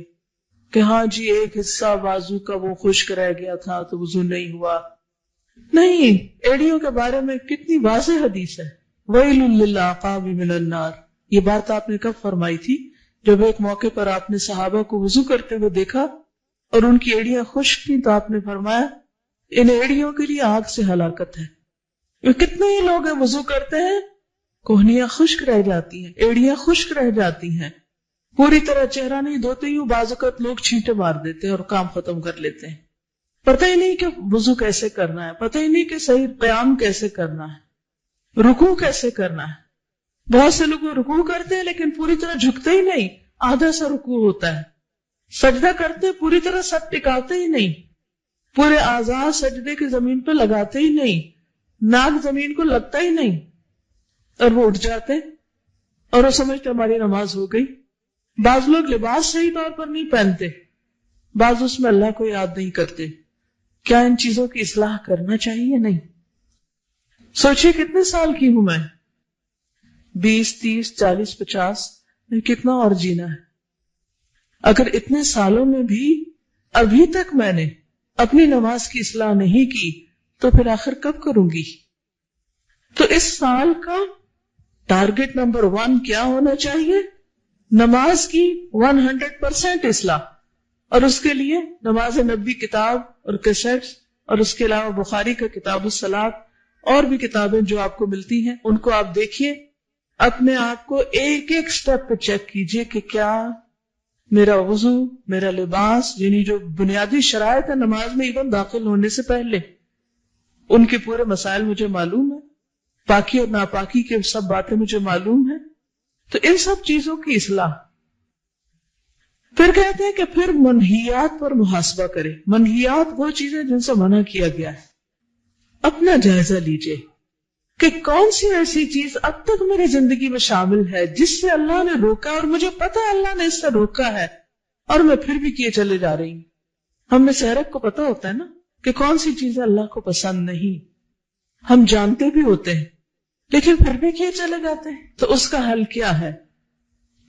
کہ ہاں جی ایک حصہ بازو کا وہ خشک رہ گیا تھا تو وضو نہیں ہوا. نہیں، ایڑیوں کے بارے میں کتنی واضح حدیث ہے. وَيْلٌ لِّلْعَقَابِ مِنَ النَّارِ. یہ بات آپ نے کب فرمائی تھی؟ جب ایک موقع پر آپ نے صحابہ کو وضو کرتے ہوئے دیکھا اور ان کی ایڑیاں خشک تھیں، تو آپ نے فرمایا ان ایڑیوں کے لیے آگ سے ہلاکت ہے. کتنے ہی لوگ ہیں وضو کرتے ہیں، کوہنیاں خشک رہ جاتی ہیں، ایڑیاں خشک رہ جاتی ہیں، پوری طرح چہرہ نہیں دھوتے ہی بعض اوقات لوگ چھینٹے مار دیتے ہیں اور کام ختم کر لیتے ہیں. پتہ ہی نہیں کہ وضو کیسے کرنا ہے، پتہ ہی نہیں کہ صحیح قیام کیسے کرنا ہے، رکوع کیسے کرنا ہے. بہت سے لوگ رکوع کرتے ہیں لیکن پوری طرح جھکتے ہی نہیں، آدھا سا رکوع ہوتا ہے. سجدہ کرتے پوری طرح سر ٹکاتے ہی نہیں، پورے اعضاء سجدے کی زمین پہ لگاتے ہی نہیں، ناک زمین کو لگتا ہی نہیں، اور وہ اٹھ جاتے اور وہ سمجھتے ہماری نماز ہو گئی. بعض لوگ لباس صحیح طور پر نہیں پہنتے، بعض اس میں اللہ کو یاد نہیں کرتے. کیا ان چیزوں کی اصلاح کرنا چاہیے؟ نہیں. سوچئے کتنے سال کی ہوں میں، 20 30 40 50، کتنا اور جینا ہے. اگر اتنے سالوں میں بھی ابھی تک میں نے اپنی نماز کی اصلاح نہیں کی تو پھر آخر کب کروں گی؟ تو اس سال کا ٹارگٹ نمبر 1 کیا ہونا چاہیے؟ نماز کی 100% اصلاح. اور اس کے لیے نماز نبی کتاب اور کیسٹس، اور اس کے علاوہ بخاری کا کتاب الصلاۃ اور بھی کتابیں جو آپ کو ملتی ہیں ان کو آپ دیکھیے، اپنے آپ کو ایک ایک سٹیپ پہ چیک کیجئے کہ کیا میرا وضو، میرا لباس، یعنی جو بنیادی شرائط ہے نماز میں ایون داخل ہونے سے پہلے، ان کے پورے مسائل مجھے معلوم ہے، پاکی اور ناپاکی کے سب باتیں مجھے معلوم ہیں. تو ان سب چیزوں کی اصلاح. پھر کہتے ہیں کہ پھر منہیات پر محاسبہ کرے. منہیات وہ چیزیں جن سے منع کیا گیا ہے. اپنا جائزہ لیجئے کہ کون سی ایسی چیز اب تک میری زندگی میں شامل ہے جس سے اللہ نے روکا اور مجھے پتا ہے اللہ نے اس سے روکا ہے اور میں پھر بھی کیے چلے جا رہی ہوں. ہم میں سے ہر ایک کو پتا ہوتا ہے نا کہ کون سی چیزیں اللہ کو پسند نہیں، ہم جانتے بھی ہوتے ہیں لیکن پھر بھی کیے چلے جاتے ہیں. تو اس کا حل کیا ہے؟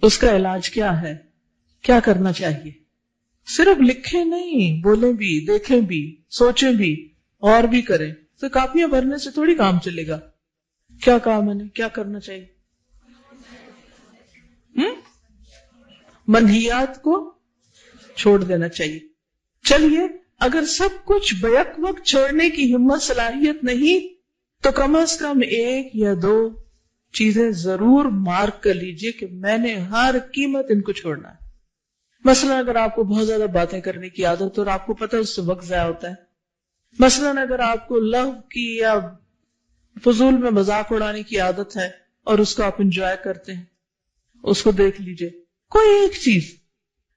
اس کا علاج کیا ہے؟ کیا کرنا چاہیے؟ صرف لکھیں نہیں، بولیں بھی، دیکھیں بھی، سوچیں بھی اور بھی کریں. تو کاپیاں بھرنے سے تھوڑی کام چلے گا. کیا کام ہے، کیا کرنا چاہیے؟ منہیات کو چھوڑ دینا چاہیے. چلیے اگر سب کچھ بیک وقت چھوڑنے کی ہمت صلاحیت نہیں تو کم از کم 1 یا 2 چیزیں ضرور مارک کر لیجئے کہ میں نے ہر قیمت ان کو چھوڑنا ہے. مثلا اگر آپ کو بہت زیادہ باتیں کرنے کی عادت اور آپ کو پتہ ہے اس سے وقت ضائع ہوتا ہے، مثلا اگر آپ کو لغو کی یا فضول میں مذاق اڑانے کی عادت ہے اور اس کو آپ انجوائے کرتے ہیں، اس کو دیکھ لیجئے. کوئی ایک چیز.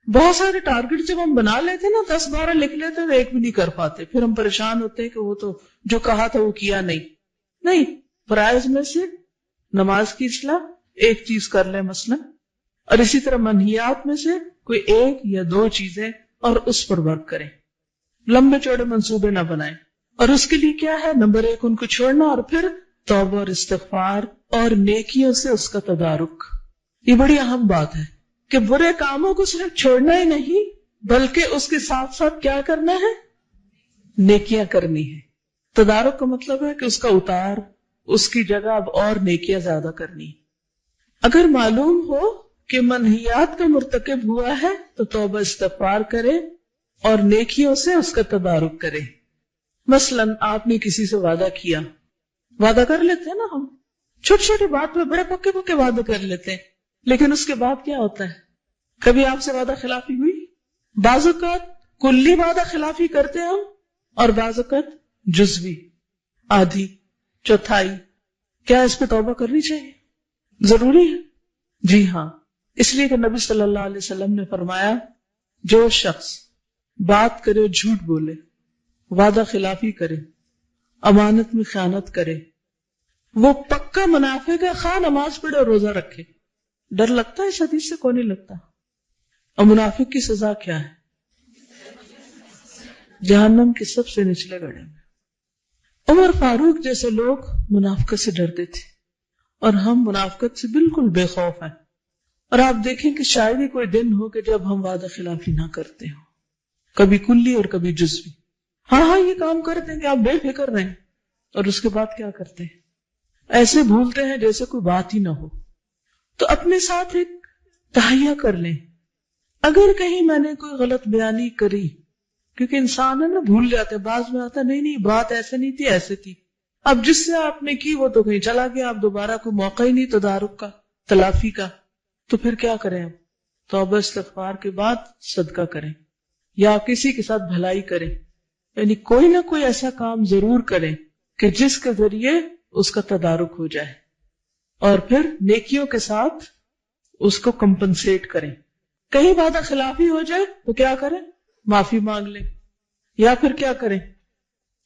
بہت سارے ٹارگٹ جب ہم بنا لیتے نا 10 12 لکھ لیتے تو ایک بھی نہیں کر پاتے، پھر ہم پریشان ہوتے ہیں کہ وہ تو جو کہا تھا وہ کیا نہیں. فرائض میں سے نماز کی اصلاح ایک چیز کر لیں مثلا، اور اسی طرح منہیات میں سے کوئی 1 یا 2 چیزیں اور اس پر ورک کریں. لمبے چوڑے منصوبے نہ بنائیں. اور اس کے لیے کیا ہے؟ نمبر 1 ان کو چھوڑنا، اور پھر توبہ اور استغفار اور نیکیوں سے اس کا تدارک. یہ بڑی اہم بات ہے کہ برے کاموں کو صرف چھوڑنا ہی نہیں بلکہ اس کے ساتھ ساتھ کیا کرنا ہے؟ نیکیاں کرنی ہے. تدارک کا مطلب ہے کہ اس کا اتار، اس کی جگہ اب اور نیکیاں زیادہ کرنی. اگر معلوم ہو کہ منہیات کا مرتکب ہوا ہے تو توبہ استغفار کرے اور نیکیوں سے اس کا تدارک کرے. مثلا آپ نے کسی سے وعدہ کیا، وعدہ کر لیتے ہیں نا ہم، چھوٹی چھوٹی بات پہ بڑے پکے پکے وعدے کر لیتے ہیں، لیکن اس کے بعد کیا ہوتا ہے؟ کبھی آپ سے وعدہ خلافی ہوئی؟ بعض اوقات کلی وعدہ خلافی کرتے ہیں ہم، اور بعض اوقات جزوی، آدھی، چوتھائی. کیا اس پہ توبہ کرنی چاہیے؟ ضروری ہے. جی ہاں، اس لیے کہ نبی صلی اللہ علیہ وسلم نے فرمایا جو شخص بات کرے جھوٹ بولے، وعدہ خلافی کرے، امانت میں خیانت کرے، وہ پکا منافق ہے، خواہ نماز پڑھے اور روزہ رکھے. ڈر لگتا ہے اس حدیث سے؟ کوئی نہیں لگتا. اور منافق کی سزا کیا ہے؟ جہنم کے سب سے نچلے گڑھے میں. عمر فاروق جیسے لوگ منافقت سے ڈرتے تھے اور ہم منافقت سے بالکل بے خوف ہیں. اور آپ دیکھیں کہ شاید ہی کوئی دن ہو کہ جب ہم وعدہ خلافی نہ کرتے ہوں. کبھی کلی اور کبھی جزوی. ہاں یہ کام کرتے ہیں کہ آپ بے فکر رہیں، اور اس کے بعد کیا کرتے ہیں؟ ایسے بھولتے ہیں جیسے کوئی بات ہی نہ ہو. تو اپنے ساتھ ایک تہیہ کر لیں، اگر کہیں میں نے کوئی غلط بیانی کری، کیونکہ انسان ہے نا بھول جاتے ہیں، بعض میں آتا نہیں بات ایسے نہیں تھی ایسے تھی. اب جس سے آپ نے کی وہ تو کہیں چلا گیا، اب دوبارہ کوئی موقع ہی نہیں تدارک کا، تلافی کا. تو پھر کیا کریں؟ اب توبہ استغفار کے بعد صدقہ کریں، یا کسی کے ساتھ بھلائی کریں، یعنی کوئی نہ کوئی ایسا کام ضرور کریں کہ جس کے ذریعے اس کا تدارک ہو جائے، اور پھر نیکیوں کے ساتھ اس کو کمپنسیٹ کریں. کہیں وعدہ خلافی ہو جائے تو کیا کریں؟ معافی مانگ لیں. یا پھر کیا کریں؟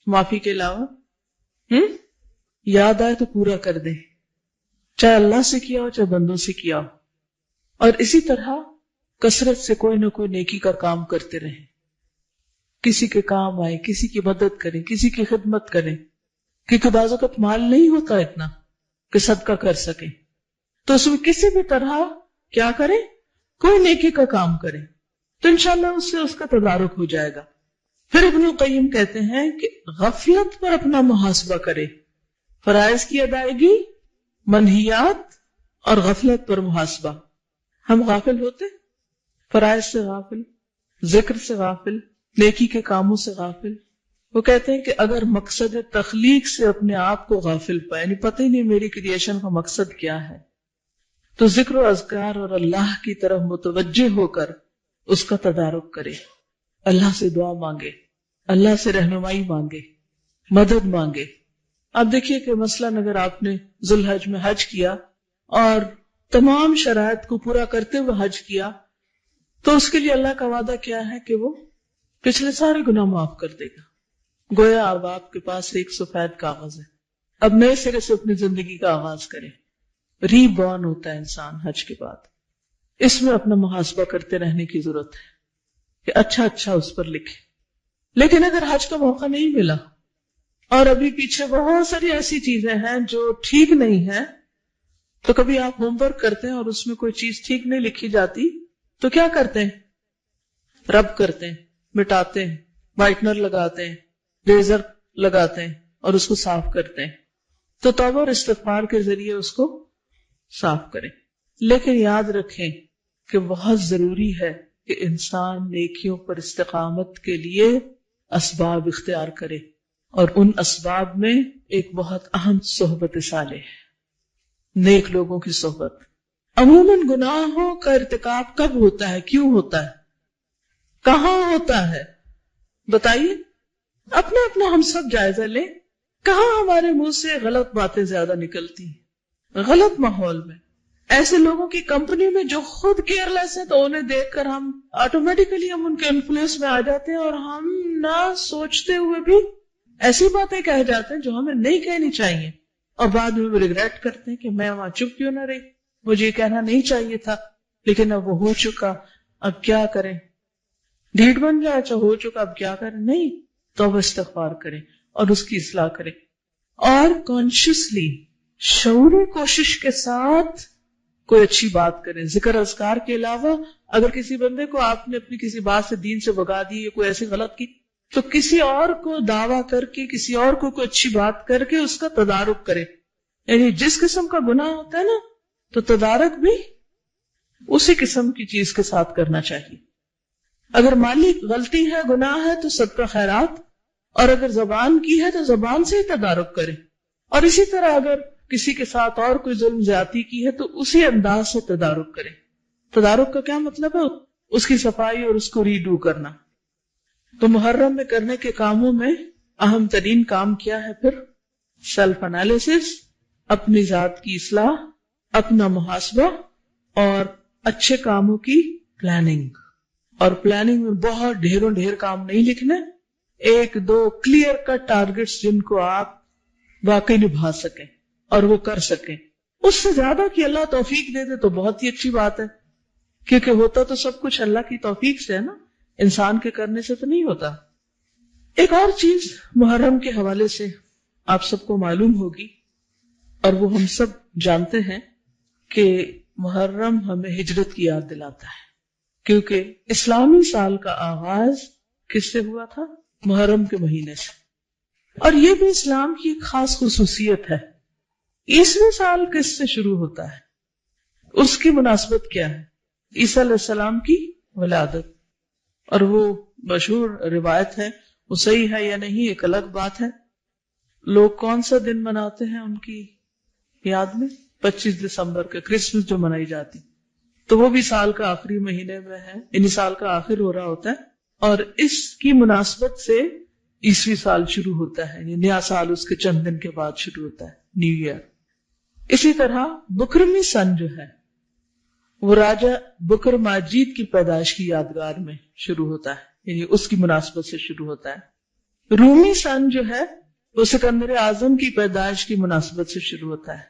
معافی کے علاوہ یاد آئے تو پورا کر دیں، چاہے اللہ سے کیا ہو چاہے بندوں سے کیا ہو. اور اسی طرح کثرت سے کوئی نہ کوئی نیکی کا کام کرتے رہیں، کسی کے کام آئے، کسی کی مدد کریں، کسی کی خدمت کریں، کیونکہ بعض اوقات مال نہیں ہوتا اتنا کہ صدقہ کر سکیں. تو اس میں کسی بھی طرح کیا کریں؟ کوئی نیکی کا کام کریں، تو انشاءاللہ اس سے اس کا تدارک ہو جائے گا. پھر ابن القیم کہتے ہیں کہ غفلت پر اپنا محاسبہ کرے، فرائض کی ادائیگی، منہیات اور غفلت پر محاسبہ. ہم غافل ہوتے، فرائض سے غافل، ذکر سے غافل، نیکی کے کاموں سے غافل. وہ کہتے ہیں کہ اگر مقصد تخلیق سے اپنے آپ کو غافل پائے، یعنی پتہ ہی نہیں میری کریشن کا مقصد کیا ہے، تو ذکر و اذکار اور اللہ کی طرف متوجہ ہو کر اس کا تدارک کرے، اللہ سے دعا مانگے، اللہ سے رہنمائی مانگے، مدد مانگے. آپ دیکھیے کہ مثلاً اگر آپ نے ذی الحج میں حج کیا اور تمام شرائط کو پورا کرتے ہوئے حج کیا، تو اس کے لیے اللہ کا وعدہ کیا ہے کہ وہ پچھلے سارے گناہ معاف کر دے گا. گویا اب آپ کے پاس ایک سفید کاغذ ہے، اب نئے سرے سے اپنی زندگی کا آغاز کریں. ری بورن ہوتا ہے انسان حج کے بعد. اس میں اپنا محاسبہ کرتے رہنے کی ضرورت ہے کہ اچھا اس پر لکھے. لیکن اگر حج کا موقع نہیں ملا اور ابھی پیچھے بہت ساری ایسی چیزیں ہیں جو ٹھیک نہیں ہیں، تو کبھی آپ ہوم ورک کرتے ہیں اور اس میں کوئی چیز ٹھیک نہیں لکھی جاتی تو کیا کرتے ہیں؟ رب کرتے ہیں، مٹاتے ہیں، وائٹنر لگاتے ہیں، ریزر لگاتے ہیں اور اس کو صاف کرتے ہیں. تو توبہ اور استغفار کے ذریعے اس کو صاف کریں. لیکن یاد رکھیں کہ بہت ضروری ہے کہ انسان نیکیوں پر استقامت کے لیے اسباب اختیار کرے، اور ان اسباب میں ایک بہت اہم صحبت صالح ہے، نیک لوگوں کی صحبت. عموماً گناہوں کا ارتکاب کب ہوتا ہے، کیوں ہوتا ہے، کہاں ہوتا ہے؟ بتائیے. اپنا ہم سب جائزہ لیں، کہاں ہمارے منہ سے غلط باتیں زیادہ نکلتی ہیں؟ غلط ماحول میں، ایسے لوگوں کی کمپنی میں جو خود کیئر لیس ہیں، تو انہیں دیکھ کر ہم آٹومیٹیکلی ان کے انفلوئنس میں آ جاتے ہیں، اور ہم نہ سوچتے ہوئے بھی ایسی باتیں کہہ جاتے ہیں جو ہمیں نہیں کہنی چاہیے، اور بعد میں ریگریٹ کرتے ہیں کہ میں وہاں چپ کیوں نہ رہی، مجھے یہ کہنا نہیں چاہیے تھا، لیکن اب وہ ہو چکا، اب کیا کریں؟ ڈھیٹ بن جائے، اچھا ہو چکا اب کیا کریں؟ نہیں، توبہ استغفار کریں اور اس کی اصلاح کریں، اور کانشیسلی شعوری کوشش کے ساتھ کوئی اچھی بات کریں. ذکر اذکار کے علاوہ اگر کسی بندے کو آپ نے اپنی کسی بات سے دین سے بھگا دی یا کوئی ایسی غلط کی، تو کسی اور کو دعویٰ کر کے، کسی اور کو کوئی اچھی بات کر کے اس کا تدارک کرے. یعنی جس قسم کا گناہ ہوتا ہے نا، تو تدارک بھی اسی قسم کی چیز کے ساتھ کرنا چاہیے. اگر مالی غلطی ہے، گناہ ہے، تو صدقہ خیرات، اور اگر زبان کی ہے تو زبان سے ہی تدارک کرے. اور اسی طرح اگر کسی کے ساتھ اور کوئی ظلم زیادتی کی ہے تو اسی انداز سے تدارک کرے. تدارک کا کیا مطلب ہے؟ اس کی صفائی اور اس کو ریڈو کرنا. تو محرم میں کرنے کے کاموں میں اہم ترین کام کیا ہے؟ پھر سیلف انالیسس، اپنی ذات کی اصلاح، اپنا محاسبہ، اور اچھے کاموں کی پلاننگ. اور پلاننگ میں بہت ڈھیر کام نہیں لکھنے، ایک دو کلیئر کٹ ٹارگٹس جن کو آپ واقعی نبھا سکیں اور وہ کر سکیں. اس سے زیادہ کہ اللہ توفیق دے دے تو بہت ہی اچھی بات ہے، کیونکہ ہوتا تو سب کچھ اللہ کی توفیق سے ہے نا، انسان کے کرنے سے تو نہیں ہوتا. ایک اور چیز محرم کے حوالے سے آپ سب کو معلوم ہوگی، اور وہ ہم سب جانتے ہیں کہ محرم ہمیں ہجرت کی یاد دلاتا ہے، کیونکہ اسلامی سال کا آغاز کس سے ہوا تھا؟ محرم کے مہینے سے. اور یہ بھی اسلام کی ایک خاص خصوصیت ہے. عیسوی سال کس سے شروع ہوتا ہے؟ اس کی مناسبت کیا ہے؟ عیسیٰ علیہ السلام کی ولادت. اور وہ مشہور روایت ہے، وہ صحیح ہے یا نہیں ایک الگ بات ہے. لوگ کون سا دن مناتے ہیں ان کی یاد میں؟ 25 دسمبر کا کرسمس جو منائی جاتی، تو وہ بھی سال کا آخری مہینے میں ہے، یعنی سال کا آخر ہو رہا ہوتا ہے، اور اس کی مناسبت سے عیسوی سال شروع ہوتا ہے، یعنی نیا سال اس کے چند دن کے بعد شروع ہوتا ہے، نیو ایئر. اسی طرح بکرمی سن جو ہے وہ راجہ بکر ماجید کی پیدائش کی یادگار میں شروع ہوتا ہے، یعنی اس کی مناسبت سے شروع ہوتا ہے. رومی سن جو ہے وہ سکندر اعظم کی پیدائش کی مناسبت سے شروع ہوتا ہے،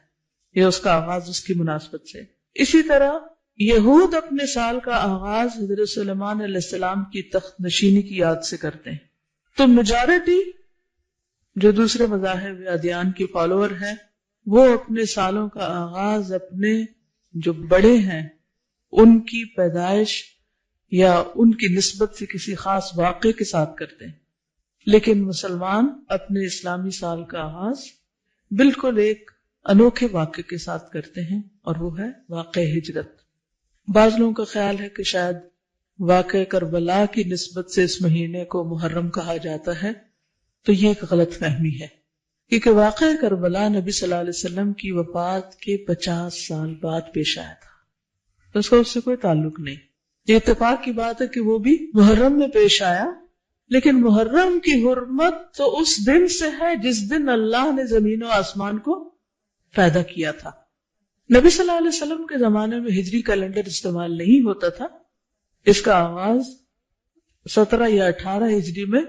یہ اس کا آغاز اس کی مناسبت سے. اسی طرح یہود اپنے سال کا آغاز حضرت سلیمان علیہ السلام کی تخت نشینی کی یاد سے کرتے ہیں. تو میجارٹی جو دوسرے مذاہب یا ادیان کی فالوور ہیں وہ اپنے سالوں کا آغاز اپنے جو بڑے ہیں ان کی پیدائش یا ان کی نسبت سے کسی خاص واقعے کے ساتھ کرتے ہیں. لیکن مسلمان اپنے اسلامی سال کا آغاز بالکل ایک انوکھے واقعے کے ساتھ کرتے ہیں، اور وہ ہے واقعہ ہجرت. بعض لوگوں کا خیال ہے کہ شاید واقعہ کربلا کی نسبت سے اس مہینے کو محرم کہا جاتا ہے، تو یہ ایک غلط فہمی ہے، کیونکہ واقعہ کربلا نبی صلی اللہ علیہ وسلم کی وفات کے 50 سال بعد پیش آیا تھا، تو اس کا اس سے کوئی تعلق نہیں. یہ اتفاق کی بات ہے کہ وہ بھی محرم میں پیش آیا، لیکن محرم کی حرمت تو اس دن سے ہے جس دن اللہ نے زمین و آسمان کو پیدا کیا تھا. نبی صلی اللہ علیہ وسلم کے زمانے میں ہجری کیلنڈر استعمال نہیں ہوتا تھا. اس کا آغاز 17 یا 18 ہجری میں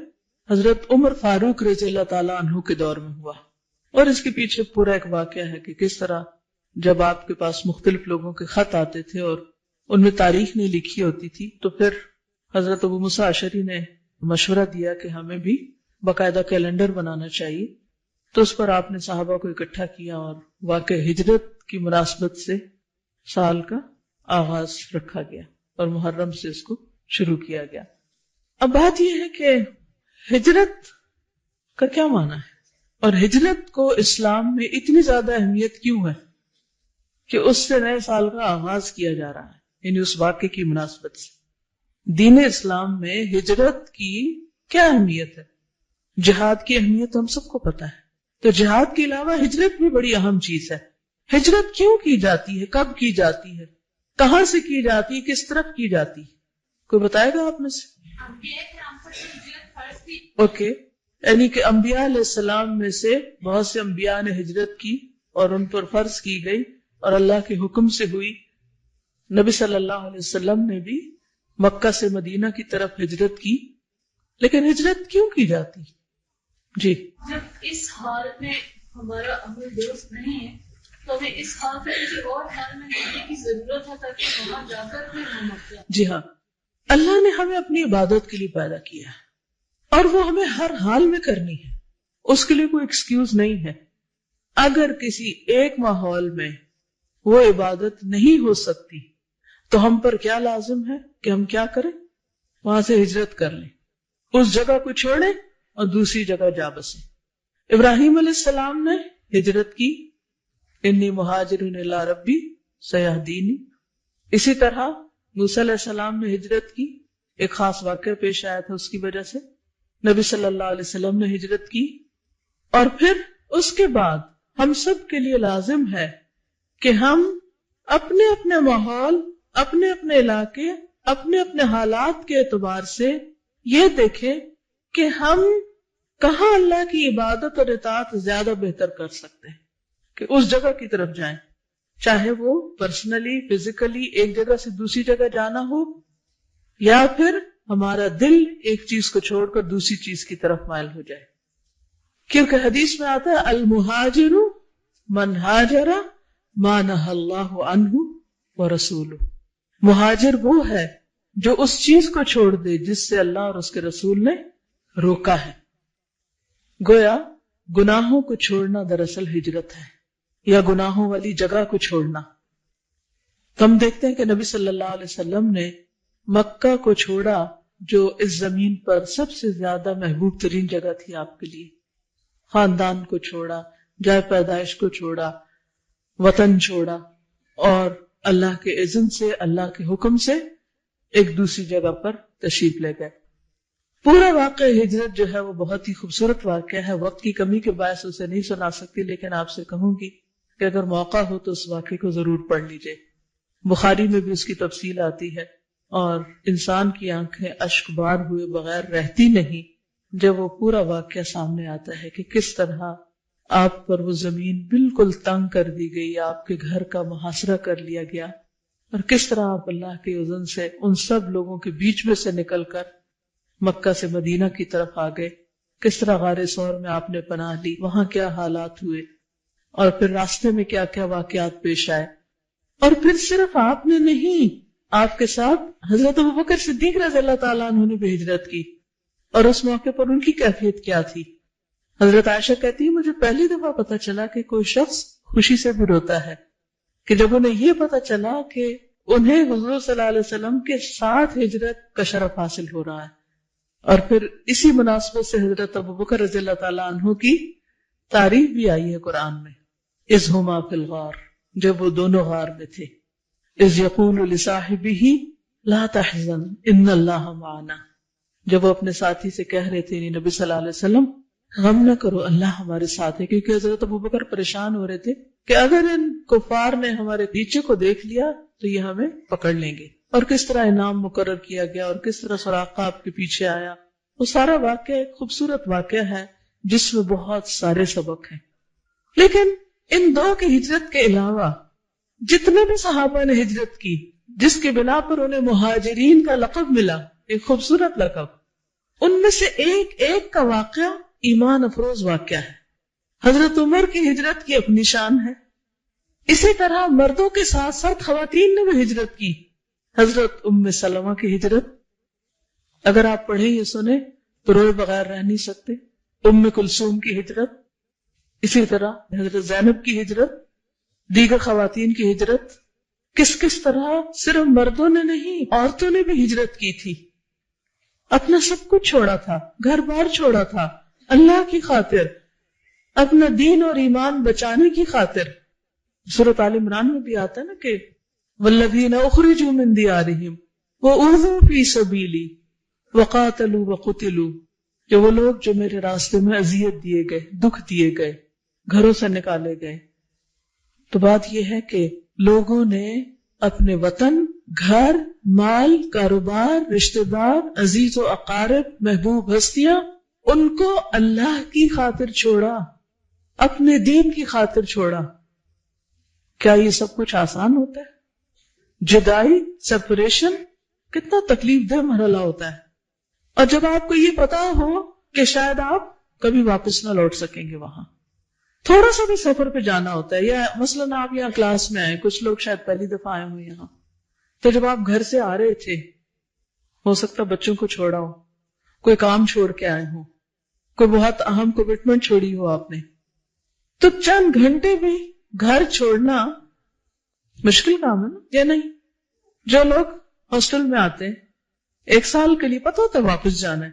حضرت عمر فاروق رضی اللہ تعالیٰ عنہ کے دور میں ہوا، اور اس کے پیچھے پورا ایک واقعہ ہے کہ کس طرح جب آپ کے پاس مختلف لوگوں کے خط آتے تھے اور ان میں تاریخ نہیں لکھی ہوتی تھی، تو پھر حضرت ابو موسیٰ اشعری نے مشورہ دیا کہ ہمیں بھی باقاعدہ کیلنڈر بنانا چاہیے. تو اس پر آپ نے صحابہ کو اکٹھا کیا اور واقع ہجرت کی مناسبت سے سال کا آغاز رکھا گیا اور محرم سے اس کو شروع کیا گیا. اب بات یہ ہے کہ ہجرت کا کیا معنی ہے، اور ہجرت کو اسلام میں اتنی زیادہ اہمیت کیوں ہے کہ اس سے نئے سال کا آغاز کیا جا رہا ہے، یعنی اس واقعے کی مناسبت سے. دین اسلام میں ہجرت کی کیا اہمیت ہے؟ جہاد کی اہمیت ہم سب کو پتہ ہے، تو جہاد کے علاوہ ہجرت بھی بڑی اہم چیز ہے. ہجرت کیوں کی جاتی ہے، کب کی جاتی ہے، کہاں سے کی جاتی ہے، کس طرف کی جاتی ہے؟ کوئی بتائے گا آپ میں سے؟ اوکے، یعنی کہ انبیاء علیہ السلام میں سے بہت سے انبیاء نے ہجرت کی اور ان پر فرض کی گئی اور اللہ کے حکم سے ہوئی. نبی صلی اللہ علیہ وسلم نے بھی مکہ سے مدینہ کی طرف ہجرت کی. لیکن ہجرت کیوں کی جاتی؟ جی، جب اس حال میں ہمارا عمل درست نہیں ہے تو ہمیں اس حال میں کسی اور حال میں جانے کی ضرورت ہے تاکہ وہاں جا کر پھر ہم اپنا. جی ہاں، اللہ نے ہمیں اپنی عبادت کے لیے پیدا کیا ہے اور وہ ہمیں ہر حال میں کرنی ہے، اس کے لیے کوئی ایکسکیوز نہیں ہے. اگر کسی ایک ماحول میں وہ عبادت نہیں ہو سکتی تو ہم پر کیا لازم ہے کہ ہم کیا کریں؟ وہاں سے ہجرت کر لیں، اس جگہ کو چھوڑیں اور دوسری جگہ جا بسیں. ابراہیم علیہ السلام نے ہجرت کی، انی مہاجرن الی ربی سیہدینی. اسی طرح موسیٰ علیہ السلام نے ہجرت کی، ایک خاص واقعہ پیش آیا تھا، اس کی وجہ سے نبی صلی اللہ علیہ وسلم نے ہجرت کی. اور پھر اس کے بعد ہم سب کے لیے لازم ہے کہ ہم اپنے اپنے ماحول، اپنے اپنے علاقے، اپنے اپنے حالات کے اعتبار سے یہ دیکھیں کہ ہم کہاں اللہ کی عبادت اور اطاعت زیادہ بہتر کر سکتے ہیں، کہ اس جگہ کی طرف جائیں، چاہے وہ پرسنلی فزیکلی ایک جگہ سے دوسری جگہ جانا ہو، یا پھر ہمارا دل ایک چیز کو چھوڑ کر دوسری چیز کی طرف مائل ہو جائے. کیونکہ حدیث میں آتا ہے المہاجر من ہاجر ما نہی اللہ عنہ ورسولہ. مہاجر وہ ہے جو اس چیز کو چھوڑ دے جس سے اللہ اور اس کے رسول نے روکا ہے. گویا گناہوں کو چھوڑنا دراصل ہجرت ہے، یا گناہوں والی جگہ کو چھوڑنا. تو ہم دیکھتے ہیں کہ نبی صلی اللہ علیہ وسلم نے مکہ کو چھوڑا جو اس زمین پر سب سے زیادہ محبوب ترین جگہ تھی آپ کے لیے، خاندان کو چھوڑا، جائے پیدائش کو چھوڑا، وطن چھوڑا، اور اللہ کے اذن سے، اللہ کے حکم سے ایک دوسری جگہ پر تشریف لے گئے۔ پورا واقعہ ہجرت جو ہے وہ بہت ہی خوبصورت واقعہ ہے، وقت کی کمی کے باعث اسے نہیں سنا سکتی، لیکن آپ سے کہوں گی کہ اگر موقع ہو تو اس واقعے کو ضرور پڑھ لیجئے۔ بخاری میں بھی اس کی تفصیل آتی ہے، اور انسان کی آنکھیں اشک بار ہوئے بغیر رہتی نہیں جب وہ پورا واقعہ سامنے آتا ہے کہ کس طرح آپ پر وہ زمین بالکل تنگ کر دی گئی، آپ کے گھر کا محاصرہ کر لیا گیا، اور کس طرح آپ اللہ کے اذن سے ان سب لوگوں کے بیچ میں سے نکل کر مکہ سے مدینہ کی طرف آ گئے، کس طرح غار ثور میں آپ نے پناہ لی، وہاں کیا حالات ہوئے، اور پھر راستے میں کیا کیا واقعات پیش آئے۔ اور پھر صرف آپ نے نہیں، آپ کے ساتھ حضرت ابوبکر صدیق رضی اللہ تعالیٰ عنہ نے بھی ہجرت کی، اور اس موقع پر ان کی کیفیت کیا تھی۔ حضرت عائشہ کہتی ہے مجھے پہلی دفعہ پتا چلا کہ کوئی شخص خوشی سے بھی روتا ہے، کہ جب انہیں یہ پتا چلا کہ انہیں حضور صلی اللہ علیہ وسلم کے ساتھ ہجرت کا شرف حاصل ہو رہا ہے۔ اور پھر اسی مناسبت سے حضرت ابوبکر رضی اللہ تعالیٰ عنہ کی تعریف بھی آئی ہے قرآن میں، اذ ہما فی الغار، جب وہ دونوں غار میں تھے، اذ یقول لصاحبہ لا تحزن ان اللہ معنا، جب وہ اپنے ساتھی سے کہہ رہے تھے نبی صلی اللہ علیہ وسلم غم نہ کرو، اللہ ہمارے ساتھ ہے، کیونکہ حضرت ابوبکر پریشان ہو رہے تھے کہ اگر ان کفار نے ہمارے پیچھے کو دیکھ لیا تو یہ ہمیں پکڑ لیں گے، اور کس طرح انعام مقرر کیا گیا اور کس طرح سراقہ آپ کے پیچھے آیا۔ وہ سارا واقعہ ایک خوبصورت واقعہ ہے جس میں بہت سارے سبق ہیں۔ لیکن ان دو کی ہجرت کے علاوہ جتنے بھی صحابہ نے ہجرت کی، جس کی بنا پر انہیں مہاجرین کا لقب ملا، ایک خوبصورت لقب، ان میں سے ایک ایک کا واقعہ ایمان افروز واقعہ ہے۔ حضرت عمر کی ہجرت کی اپنی شان ہے، اسی طرح مردوں کے ساتھ ساتھ خواتین نے بھی ہجرت کی۔ حضرت ام سلمہ کی ہجرت اگر آپ پڑھیں یہ سنیں تو روئے بغیر رہ نہیں سکتے۔ ام کلثوم کی ہجرت، اسی طرح حضرت زینب کی ہجرت، دیگر خواتین کی ہجرت، کس کس طرح صرف مردوں نے نہیں عورتوں نے بھی ہجرت کی تھی، اپنا سب کچھ چھوڑا تھا، گھر بار چھوڑا تھا اللہ کی خاطر، اپنا دین اور ایمان بچانے کی خاطر۔ سورۃ آل عمران میں بھی آتا ہے نا کہ والذین اخرجوا من دیارہم وأوذوا فی سبیلی وقاتلوا وقتلوا، کہ وہ لوگ جو میرے راستے میں اذیت دیے گئے، دکھ دیے گئے، گھروں سے نکالے گئے۔ تو بات یہ ہے کہ لوگوں نے اپنے وطن، گھر، مال، کاروبار، رشتہ دار، عزیز و اقارب، محبوب ہستیاں، ان کو اللہ کی خاطر چھوڑا، اپنے دین کی خاطر چھوڑا۔ کیا یہ سب کچھ آسان ہوتا ہے؟ جدائی، سپریشن کتنا تکلیف دہ مرحلہ ہوتا ہے، اور جب آپ کو یہ پتا ہو کہ شاید آپ کبھی واپس نہ لوٹ سکیں گے، وہاں تھوڑا سا بھی سفر پہ جانا ہوتا ہے، یا مثلاً آپ یہاں کلاس میں آئے، کچھ لوگ شاید پہلی دفعہ آئے ہوں یہاں، تو جب آپ گھر سے آ رہے تھے، ہو سکتا بچوں کو چھوڑا ہو، کوئی کام چھوڑ کے آئے ہوں، کوئی بہت اہم کمٹمنٹ چھوڑی ہو آپ نے، تو چند گھنٹے بھی گھر چھوڑنا مشکل کام ہے نا، یا نہیں؟ جو لوگ ہاسٹل میں آتے ہیں 1 سال کے لیے، پتہ ہوتا ہے واپس جانا ہے،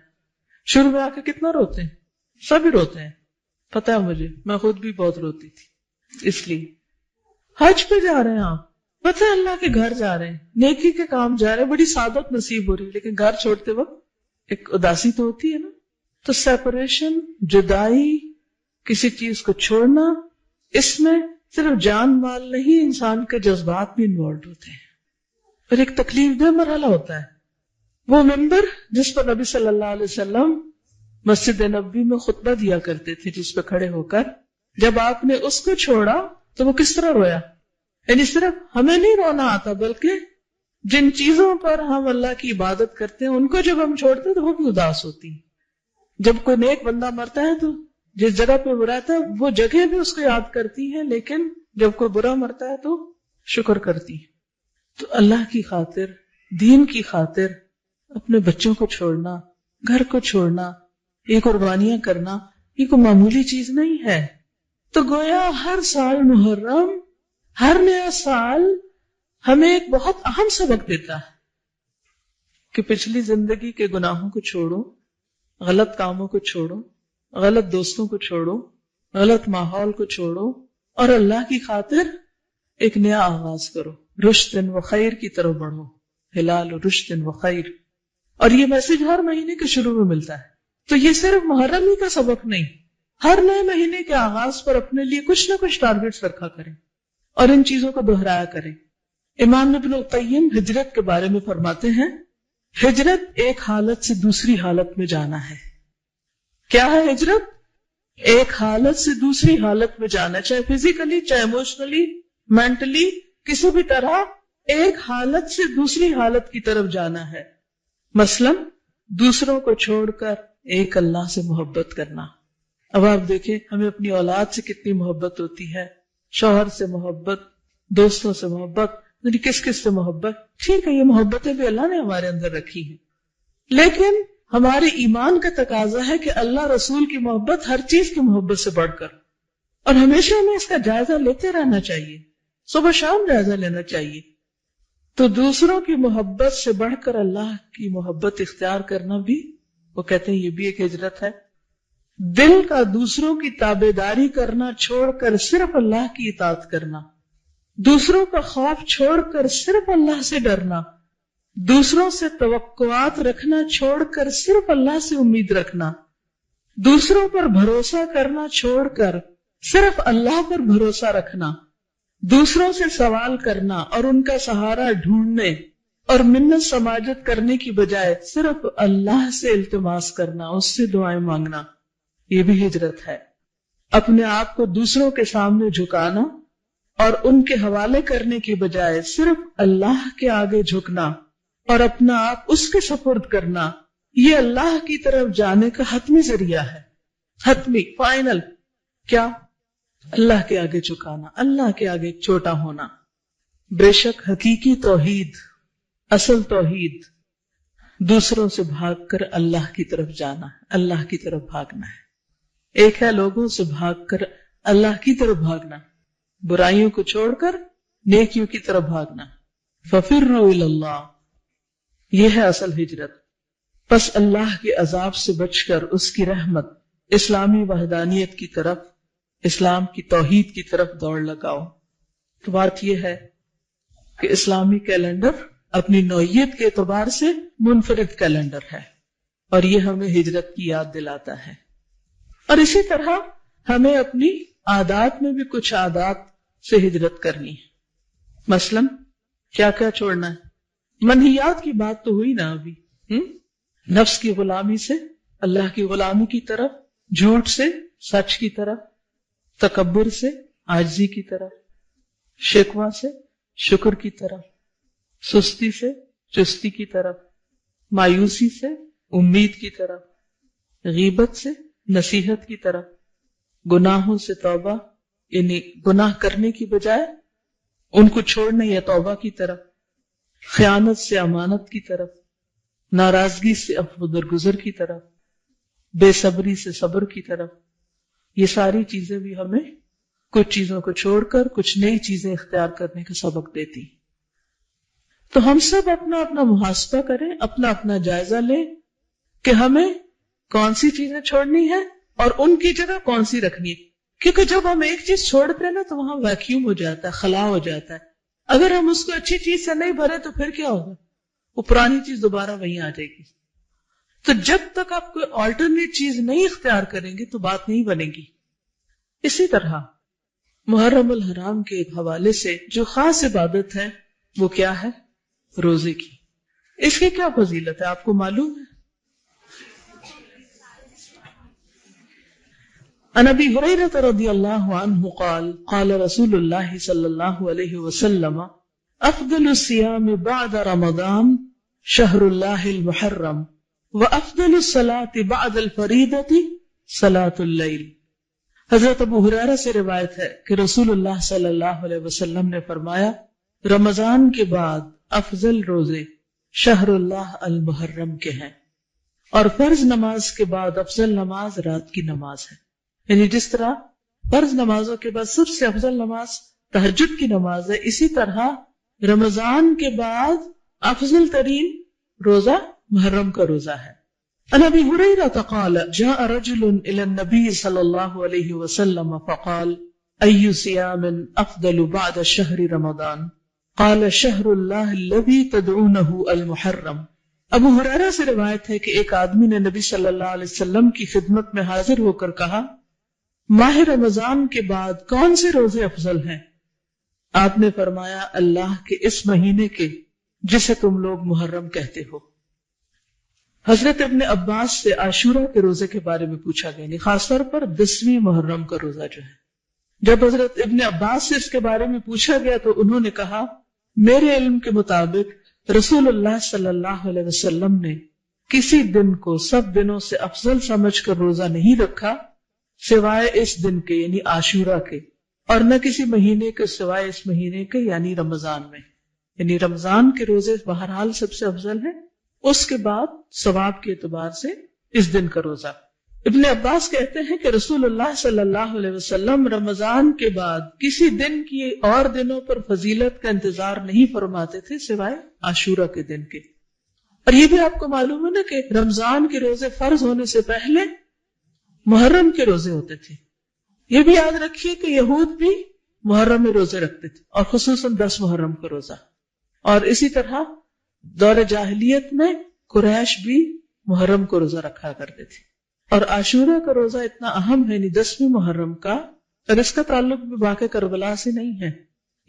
شروع میں آ کے کتنا روتے ہیں، سبھی روتے ہیں، پتہ ہے مجھے، میں خود بھی بہت روتی تھی۔ اس لیے حج پہ جا رہے ہیں آپ، پتہ ہے اللہ کے گھر جا رہے ہیں، نیکی کے کام جا رہے ہیں، بڑی سعادت نصیب ہو رہی ہے، لیکن گھر چھوڑتے وقت ایک اداسی تو ہوتی ہے نا۔ تو سیپریشن، جدائی، کسی چیز کو چھوڑنا، اس میں صرف جان مال نہیں، انسان کے جذبات بھی انوالوڈ ہوتے ہیں، اور ایک تکلیف دہ مرحلہ ہوتا ہے۔ وہ ممبر جس پر نبی صلی اللہ علیہ وسلم مسجد نبوی میں خطبہ دیا کرتے تھے، جس پہ کھڑے ہو کر جب آپ نے اس کو چھوڑا تو وہ کس طرح رویا؟ یعنی صرف ہمیں نہیں رونا آتا، بلکہ جن چیزوں پر ہم اللہ کی عبادت کرتے ہیں ان کو جب ہم چھوڑتے ہیں تو وہ بھی اداس ہوتی ہیں۔ جب کوئی نیک بندہ مرتا ہے تو جس جگہ پہ وہ رہتا ہے وہ جگہ بھی اس کو یاد کرتی ہے، لیکن جب کوئی برا مرتا ہے تو شکر کرتی ہے۔ تو اللہ کی خاطر، دین کی خاطر اپنے بچوں کو چھوڑنا، گھر کو چھوڑنا، یہ قربانیاں کرنا، یہ کوئی معمولی چیز نہیں ہے۔ تو گویا ہر سال محرم، ہر نیا سال ہمیں ایک بہت اہم سبق دیتا ہے، کہ پچھلی زندگی کے گناہوں کو چھوڑو، غلط کاموں کو چھوڑو، غلط دوستوں کو چھوڑو، غلط ماحول کو چھوڑو اور اللہ کی خاطر ایک نیا آغاز کرو، رشد و خیر کی طرف بڑھو، ہلال رشد و خیر. اور یہ میسج ہر مہینے کے شروع میں ملتا ہے. تو یہ صرف محرم ہی کا سبق نہیں، ہر نئے مہینے کے آغاز پر اپنے لیے کچھ نہ کچھ ٹارگٹس رکھا کریں اور ان چیزوں کو دہرایا کریں. امام ابن القیم ہجرت کے بارے میں فرماتے ہیں، ہجرت ایک حالت سے دوسری حالت میں جانا ہے. کیا ہے ہجرت؟ ایک حالت سے دوسری حالت میں جانا، چاہے فزیکلی، چاہے ایموشنلی، مینٹلی، کسی بھی طرح ایک حالت سے دوسری حالت کی طرف جانا ہے. مثلا دوسروں کو چھوڑ کر ایک اللہ سے محبت کرنا. اب آپ دیکھیں ہمیں اپنی اولاد سے کتنی محبت ہوتی ہے، شوہر سے محبت، دوستوں سے محبت، کس کس سے محبت. ٹھیک ہے، یہ محبتیں بھی اللہ نے ہمارے اندر رکھی ہیں، لیکن ہمارے ایمان کا تقاضا ہے کہ اللہ رسول کی محبت ہر چیز کی محبت سے بڑھ کر، اور ہمیشہ ہمیں اس کا جائزہ لیتے رہنا چاہیے، صبح شام جائزہ لینا چاہیے. تو دوسروں کی محبت سے بڑھ کر اللہ کی محبت اختیار کرنا بھی، وہ کہتے ہیں یہ بھی ایک ہجرت ہے. دل کا دوسروں کی تابعداری کرنا چھوڑ کر صرف اللہ کی اطاعت کرنا، دوسروں کا خوف چھوڑ کر صرف اللہ سے ڈرنا، دوسروں سے توقعات رکھنا چھوڑ کر صرف اللہ سے امید رکھنا، دوسروں پر بھروسہ کرنا چھوڑ کر صرف اللہ پر بھروسہ رکھنا، دوسروں سے سوال کرنا اور ان کا سہارا ڈھونڈنے اور منت سماجت کرنے کی بجائے صرف اللہ سے التماس کرنا، اس سے دعائیں مانگنا، یہ بھی ہجرت ہے. اپنے آپ کو دوسروں کے سامنے جھکانا اور ان کے حوالے کرنے کی بجائے صرف اللہ کے آگے جھکنا اور اپنا آپ اس کے سپرد کرنا، یہ اللہ کی طرف جانے کا حتمی ذریعہ ہے. حتمی، فائنل. کیا؟ اللہ کے آگے جھکانا، اللہ کے آگے چھوٹا ہونا. بے شک حقیقی توحید، اصل توحید دوسروں سے بھاگ کر اللہ کی طرف جانا ہے، اللہ کی طرف بھاگنا ہے. ایک ہے لوگوں سے بھاگ کر اللہ کی طرف بھاگنا، برائیوں کو چھوڑ کر نیکیوں کی طرف بھاگنا. فَفِرُّوا إِلَى اللَّهِ، یہ ہے اصل ہجرت. پس اللہ کے عذاب سے بچ کر اس کی رحمت، اسلامی وحدانیت کی طرف، اسلام کی توحید کی طرف دوڑ لگاؤ. تو بات یہ ہے کہ اسلامی کیلنڈر اپنی نوعیت کے اعتبار سے منفرد کیلنڈر ہے اور یہ ہمیں ہجرت کی یاد دلاتا ہے. اور اسی طرح ہمیں اپنی عادات میں بھی کچھ عادات سے ہجرت کرنی ہے. مثلا کیا کیا چھوڑنا ہے؟ منہیات کی بات تو ہوئی نا ابھی. نفس کی غلامی سے اللہ کی غلامی کی طرف، جھوٹ سے سچ کی طرف، تکبر سے عاجزی کی طرف، شکوہ سے شکر کی طرف، سستی سے چستی کی طرف، مایوسی سے امید کی طرف، غیبت سے نصیحت کی طرف، گناہوں سے توبہ یعنی گناہ کرنے کی بجائے ان کو چھوڑنے یا توبہ کی طرف، خیانت سے امانت کی طرف، ناراضگی سے عفو درگزر کی طرف، بے صبری سے صبر کی طرف. یہ ساری چیزیں بھی ہمیں کچھ چیزوں کو چھوڑ کر کچھ نئی چیزیں اختیار کرنے کا سبق دیتی. تو ہم سب اپنا اپنا محاسبہ کریں، اپنا اپنا جائزہ لیں کہ ہمیں کون سی چیزیں چھوڑنی ہے اور ان کی جگہ کون سی رکھنی ہے. کیونکہ جب ہم ایک چیز چھوڑتے ہیں نا تو وہاں ویکیوم ہو جاتا ہے، خلا ہو جاتا ہے. اگر ہم اس کو اچھی چیز سے نہیں بھرے تو پھر کیا ہوگا؟ وہ پرانی چیز دوبارہ وہیں آ جائے گی. تو جب تک آپ کوئی آلٹرنیٹ چیز نہیں اختیار کریں گے تو بات نہیں بنے گی. اسی طرح محرم الحرام کے ایک حوالے سے جو خاص عبادت ہے وہ کیا ہے؟ روزے کی. اس کی کیا فضیلت ہے آپ کو معلوم ہے؟ عن ابی ہریرہ رضی اللہ عنہ قال قال رسول اللہ صلی اللہ علیہ وسلم افضل الصیام بعد رمضان شہر اللہ المحرم وافضل الصلاة بعد الفریضة صلاة اللیل. حضرت ابو ہریرہ سے روایت ہے کہ رسول اللہ صلی اللہ علیہ وسلم نے فرمایا، رمضان کے بعد افضل روزے شہر اللہ المحرم کے ہیں، اور فرض نماز کے بعد افضل نماز رات کی نماز ہے. یعنی جس طرح فرض نمازوں کے بعد سب سے افضل نماز تہجد کی نماز ہے، اسی طرح رمضان کے بعد افضل ترین روزہ محرم کا روزہ ہے. عن ابی ہریرہ قال جاء رجل الى النبي صلی اللہ علیہ وسلم فقال ای صیام افضل بعد شہر رمضان قال شہر اللہ الذی تدعونه المحرم. ابو ہریرہ سے روایت ہے کہ ایک آدمی نے نبی صلی اللہ علیہ وسلم کی خدمت میں حاضر ہو کر کہا ماہ رمضان کے بعد کون سے روزے افضل ہیں؟ آپ نے فرمایا اللہ کے اس مہینے کے جسے تم لوگ محرم کہتے ہو. حضرت ابن عباس سے عاشورہ کے روزے کے بارے میں پوچھا گیا، یعنی خاص طور پر 10ویں محرم کا روزہ جو ہے. جب حضرت ابن عباس سے اس کے بارے میں پوچھا گیا تو انہوں نے کہا میرے علم کے مطابق رسول اللہ صلی اللہ علیہ وسلم نے کسی دن کو سب دنوں سے افضل سمجھ کر روزہ نہیں رکھا سوائے اس دن کے یعنی عاشورہ کے، اور نہ کسی مہینے کے سوائے اس مہینے کے یعنی رمضان میں. یعنی رمضان کے روزے بہرحال سب سے افضل ہیں، اس کے بعد ثواب کے اعتبار سے اس دن کا روزہ. ابن عباس کہتے ہیں کہ رسول اللہ صلی اللہ علیہ وسلم رمضان کے بعد کسی دن کی اور دنوں پر فضیلت کا انتظار نہیں فرماتے تھے سوائے عاشورہ کے دن کے. اور یہ بھی آپ کو معلوم ہے نا کہ رمضان کے روزے فرض ہونے سے پہلے محرم کے روزے ہوتے تھے. یہ بھی یاد رکھیے کہ یہود بھی محرم میں روزے رکھتے تھے، اور خصوصاً 10 محرم کا روزہ. اور اسی طرح دور جاہلیت میں قریش بھی محرم کو روزہ رکھا کرتے تھے. اور عاشورہ کا روزہ اتنا اہم ہے، یعنی 10ویں محرم کا، اور اس کا تعلق بھی واقع کربلا سے نہیں ہے،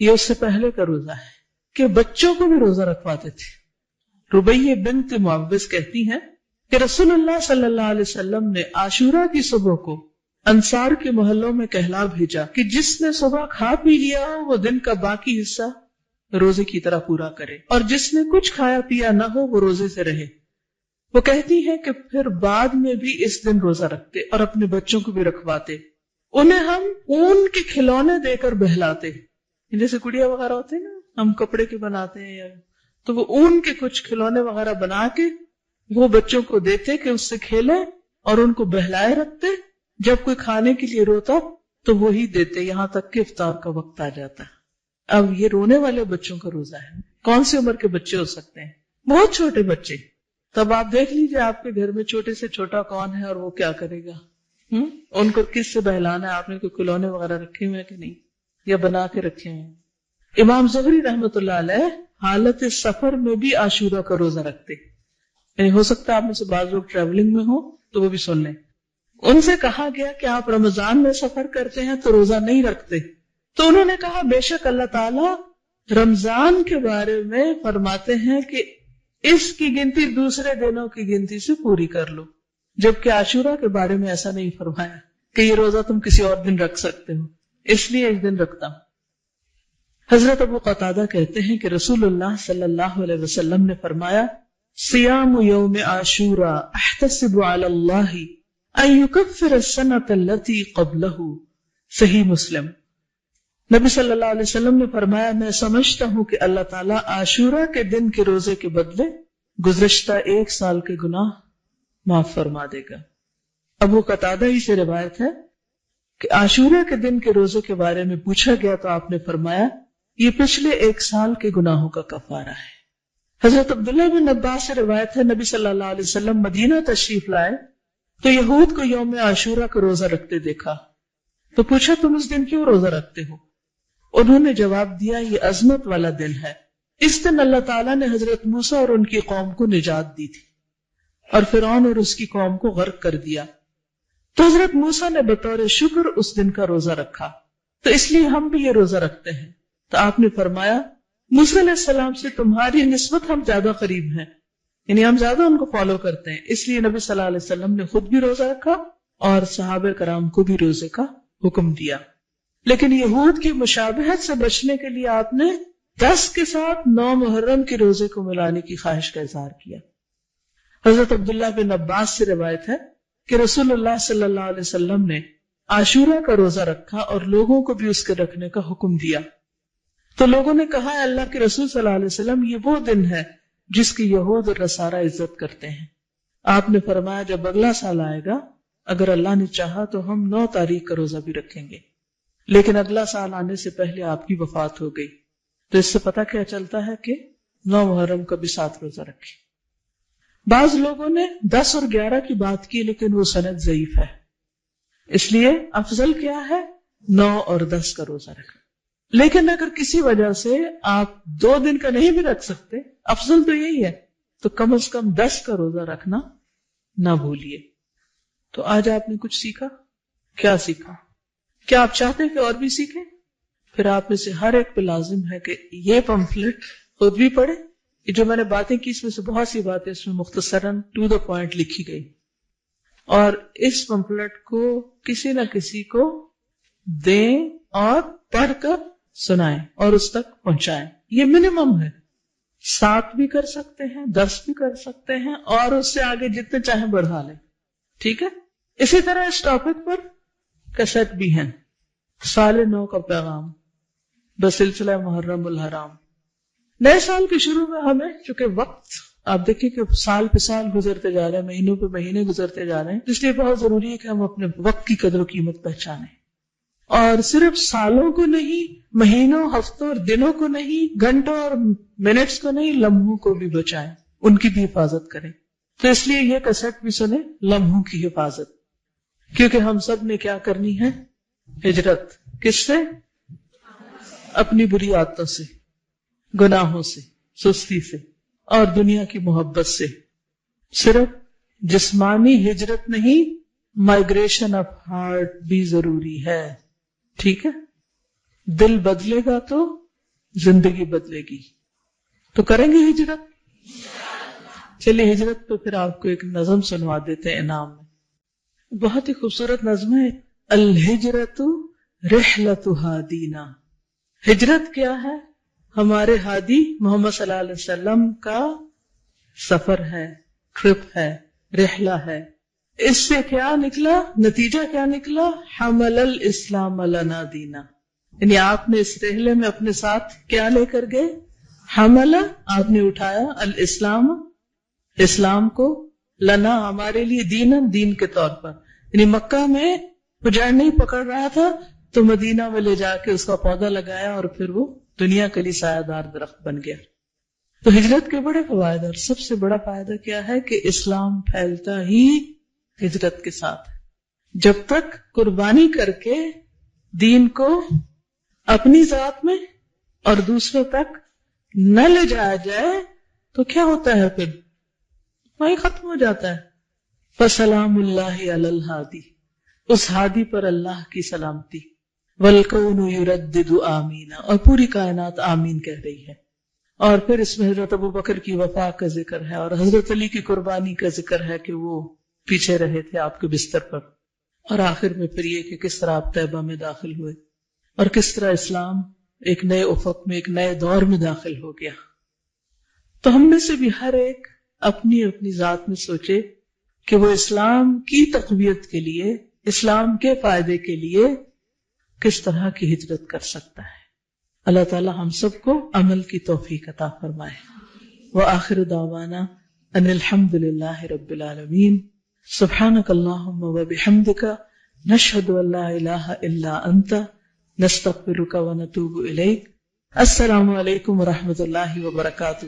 یہ اس سے پہلے کا روزہ ہے کہ بچوں کو بھی روزہ رکھواتے تھے. ربیہ بنت معوذ کہتی ہیں کہ رسول اللہ صلی اللہ علیہ وسلم نے عاشورہ کی صبح کو انصار کے محلوں میں کہلا بھیجا کہ جس نے صبح کھا پی لیا ہو وہ دن کا باقی حصہ روزے کی طرح پورا کرے، اور جس نے کچھ کھایا پیا نہ ہو وہ روزے سے رہے. وہ کہتی ہے کہ پھر بعد میں بھی اس دن روزہ رکھتے اور اپنے بچوں کو بھی رکھواتے. انہیں ہم اون کے کھلونے دے کر بہلاتے، جیسے گڑیا وغیرہ ہوتے ہیں نا ہم کپڑے کے بناتے ہیں، تو وہ اون کے کچھ کھلونے وغیرہ بنا کے وہ بچوں کو دیتے کہ اس سے کھیلیں اور ان کو بہلائے رکھتے. جب کوئی کھانے کے لیے روتا تو وہی دیتے یہاں تک کہ افطار کا وقت آ جاتا. اب یہ رونے والے بچوں کا روزہ ہے. کون سی عمر کے بچے ہو سکتے ہیں؟ بہت چھوٹے بچے. تب آپ دیکھ لیجیے آپ کے گھر میں چھوٹے سے چھوٹا کون ہے اور وہ کیا کرے گا. ان کو کس سے بہلانا ہے؟ آپ نے کوئی کھلونے وغیرہ رکھے ہوئے کہ نہیں، یا بنا کے رکھے ہوئے؟ امام زہری رحمۃ اللہ علیہ حالت سفر میں بھی عاشورہ کا روزہ رکھتے. یعنی ہو سکتا ہے آپ میں سے بعض لوگ ٹریولنگ میں ہو تو وہ بھی سن لیں. ان سے کہا گیا کہ آپ رمضان میں سفر کرتے ہیں تو روزہ نہیں رکھتے، تو انہوں نے کہا بے شک اللہ تعالیٰ رمضان کے بارے میں فرماتے ہیں کہ اس کی گنتی دوسرے دنوں کی گنتی سے پوری کر لو، جبکہ عاشورہ کے بارے میں ایسا نہیں فرمایا کہ یہ روزہ تم کسی اور دن رکھ سکتے ہو، اس لیے ایک دن رکھتا ہوں. حضرت ابو قتادہ کہتے ہیں کہ رسول اللہ صلی اللہ علیہ وسلم نے فرمایا صیام یوم عاشورہ احتسب علی اللہ ان یکفر السنۃ التی قبلہ. صحیح مسلم. نبی صلی اللہ علیہ وسلم نے فرمایا میں سمجھتا ہوں کہ اللہ تعالیٰ عاشورہ کے دن کے روزے کے بدلے گزشتہ 1 سال کے گناہ معاف فرما دے گا. ابو قتادہ ہی سے روایت ہے کہ عاشورہ کے دن کے روزے کے بارے میں پوچھا گیا تو آپ نے فرمایا یہ پچھلے 1 سال کے گناہوں کا کفارہ ہے. حضرت عبداللہ بن عباس سے روایت ہے نبی صلی اللہ علیہ وسلم مدینہ تشریف لائے تو یہود کو یوم عاشورہ کا روزہ رکھتے دیکھا تو پوچھا تم اس دن کیوں روزہ رکھتے ہو؟ انہوں نے جواب دیا یہ عظمت والا دن ہے، اس دن اللہ تعالیٰ نے حضرت موسیٰ اور ان کی قوم کو نجات دی تھی اور فرعون اور اس کی قوم کو غرق کر دیا، تو حضرت موسیٰ نے بطور شکر اس دن کا روزہ رکھا، تو اس لیے ہم بھی یہ روزہ رکھتے ہیں. تو آپ نے فرمایا موسیٰ علیہ السلام سے تمہاری نسبت ہم زیادہ قریب ہیں، یعنی ہم زیادہ ان کو فالو کرتے ہیں، اس لیے نبی صلی اللہ علیہ وسلم نے خود بھی روزہ رکھا اور صحابہ کرام کو بھی روزے کا حکم دیا. لیکن یہود کی مشابہت سے بچنے کے لیے آپ نے 10 کے ساتھ 9 محرم کے روزے کو ملانے کی خواہش کا اظہار کیا. حضرت عبداللہ بن عباس سے روایت ہے کہ رسول اللہ صلی اللہ علیہ وسلم نے عاشورہ کا روزہ رکھا اور لوگوں کو بھی اس کے رکھنے کا حکم دیا. تو لوگوں نے کہا اللہ کے رسول صلی اللہ علیہ وسلم یہ وہ دن ہے جس کی یہود اور نصارہ عزت کرتے ہیں. آپ نے فرمایا جب اگلا سال آئے گا اگر اللہ نے چاہا تو ہم 9 تاریخ کا روزہ بھی رکھیں گے، لیکن اگلا سال آنے سے پہلے آپ کی وفات ہو گئی. تو اس سے پتہ کیا چلتا ہے کہ 9 محرم کا بھی 7 روزہ رکھیں. بعض لوگوں نے 10 اور 11 کی بات کی لیکن وہ سند ضعیف ہے، اس لیے افضل کیا ہے 9 اور 10 کا روزہ رکھنا. لیکن اگر کسی وجہ سے آپ 2 دن کا نہیں بھی رکھ سکتے، افضل تو یہی ہے، تو کم از کم 10 کا روزہ رکھنا نہ بھولیے. تو آج آپ نے کچھ سیکھا. کیا سیکھا؟ کیا آپ چاہتے ہیں کہ اور بھی سیکھیں؟ پھر آپ میں سے ہر ایک پہ لازم ہے کہ یہ پمفلٹ خود بھی پڑھے. یہ جو میں نے باتیں کی اس میں سے بہت سی باتیں اس میں مختصراً ٹو دا پوائنٹ لکھی گئی، اور اس پمفلٹ کو کسی نہ کسی کو دیں اور پڑھ کر سنائیں اور اس تک پہنچائیں. یہ منیمم ہے. 7 بھی کر سکتے ہیں، 10 بھی کر سکتے ہیں، اور اس سے آگے جتنے چاہیں بڑھا لیں. ٹھیک ہے. اسی طرح اس ٹاپک پر کیسٹ بھی ہیں. سال نو کا پیغام بسلسلہ محرم الحرام. نئے سال کے شروع میں ہمیں چونکہ وقت آپ دیکھیں کہ سال پہ سال گزرتے جا رہے ہیں، مہینوں پہ مہینے گزرتے جا رہے ہیں، اس لیے بہت ضروری ہے کہ ہم اپنے وقت کی قدر و قیمت پہچانیں، اور صرف سالوں کو نہیں، مہینوں، ہفتوں اور دنوں کو نہیں، گھنٹوں اور منٹس کو نہیں، لمحوں کو بھی بچائیں، ان کی بھی حفاظت کریں. تو اس لیے یہ کیسٹ بھی سنیں، لمحوں کی حفاظت، کیونکہ ہم سب نے کیا کرنی ہے؟ ہجرت. کس سے؟ اپنی بری عادتوں سے، گناہوں سے، سستی سے اور دنیا کی محبت سے. صرف جسمانی ہجرت نہیں، مائگریشن آف ہارٹ بھی ضروری ہے. ٹھیک ہے. دل بدلے گا تو زندگی بدلے گی. تو کریں گے ہجرت؟ چلیے ہجرت پہ پھر آپ کو ایک نظم سنوا دیتے ہیں انعام میں. بہت ہی خوبصورت نظم ہے. الہجرت رحلت ہادینا. ہجرت کیا ہے؟ ہمارے ہادی محمد صلی اللہ علیہ وسلم کا سفر ہے، ٹرپ ہے، رحلہ ہے. اس سے کیا نکلا؟ نتیجہ کیا نکلا؟ حمل الاسلام لنا دینا. یعنی آپ نے اس رحلے میں اپنے ساتھ کیا لے کر گئے؟ حمل، آپ نے اٹھایا، الاسلام، اسلام کو، لنا، ہمارے لیے، دینا، دین کے طور پر. یعنی مکہ میں پجاڑ نہیں پکڑ رہا تھا تو مدینہ میں لے جا کے اس کا پودا لگایا اور پھر وہ دنیا کے لیے سایہ دار درخت بن گیا. تو ہجرت کے بڑے فوائد، اور سب سے بڑا فائدہ کیا ہے کہ اسلام پھیلتا ہی ہجرت کے ساتھ. جب تک قربانی کر کے دین کو اپنی ذات میں اور دوسروں تک نہ لے جایا جائے تو کیا ہوتا ہے؟ پھر وہی ختم ہو جاتا ہے. فسلام اللہ علی الہادی، اس ہادی پر اللہ کی سلامتی. والکون یردد آمین، اور پوری کائنات آمین کہہ رہی ہے. اور پھر اس میں حضرت ابو بکر کی وفا کا ذکر ہے اور حضرت علی کی قربانی کا ذکر ہے کہ وہ پیچھے رہے تھے آپ کے بستر پر. اور آخر میں پھر یہ کہ کس طرح آپ طیبہ میں داخل ہوئے اور کس طرح اسلام ایک نئے افق میں، ایک نئے دور میں داخل ہو گیا. تو ہم میں سے بھی ہر ایک اپنی اپنی ذات میں سوچے کہ وہ اسلام کی تقویت کے لیے، اسلام کے فائدے کے لیے کس طرح کی ہجرت کر سکتا ہے. اللہ تعالی ہم سب کو عمل کی توفیق عطا فرمائے. وآخر دعوانا ان الحمد للہ رب العالمین. سبحانک اللہم وبحمدک، نشہد ان لا الہ الا انت، نستغفرک ونتوب الیک. السلام علیکم ورحمۃ اللہ وبرکاتہ.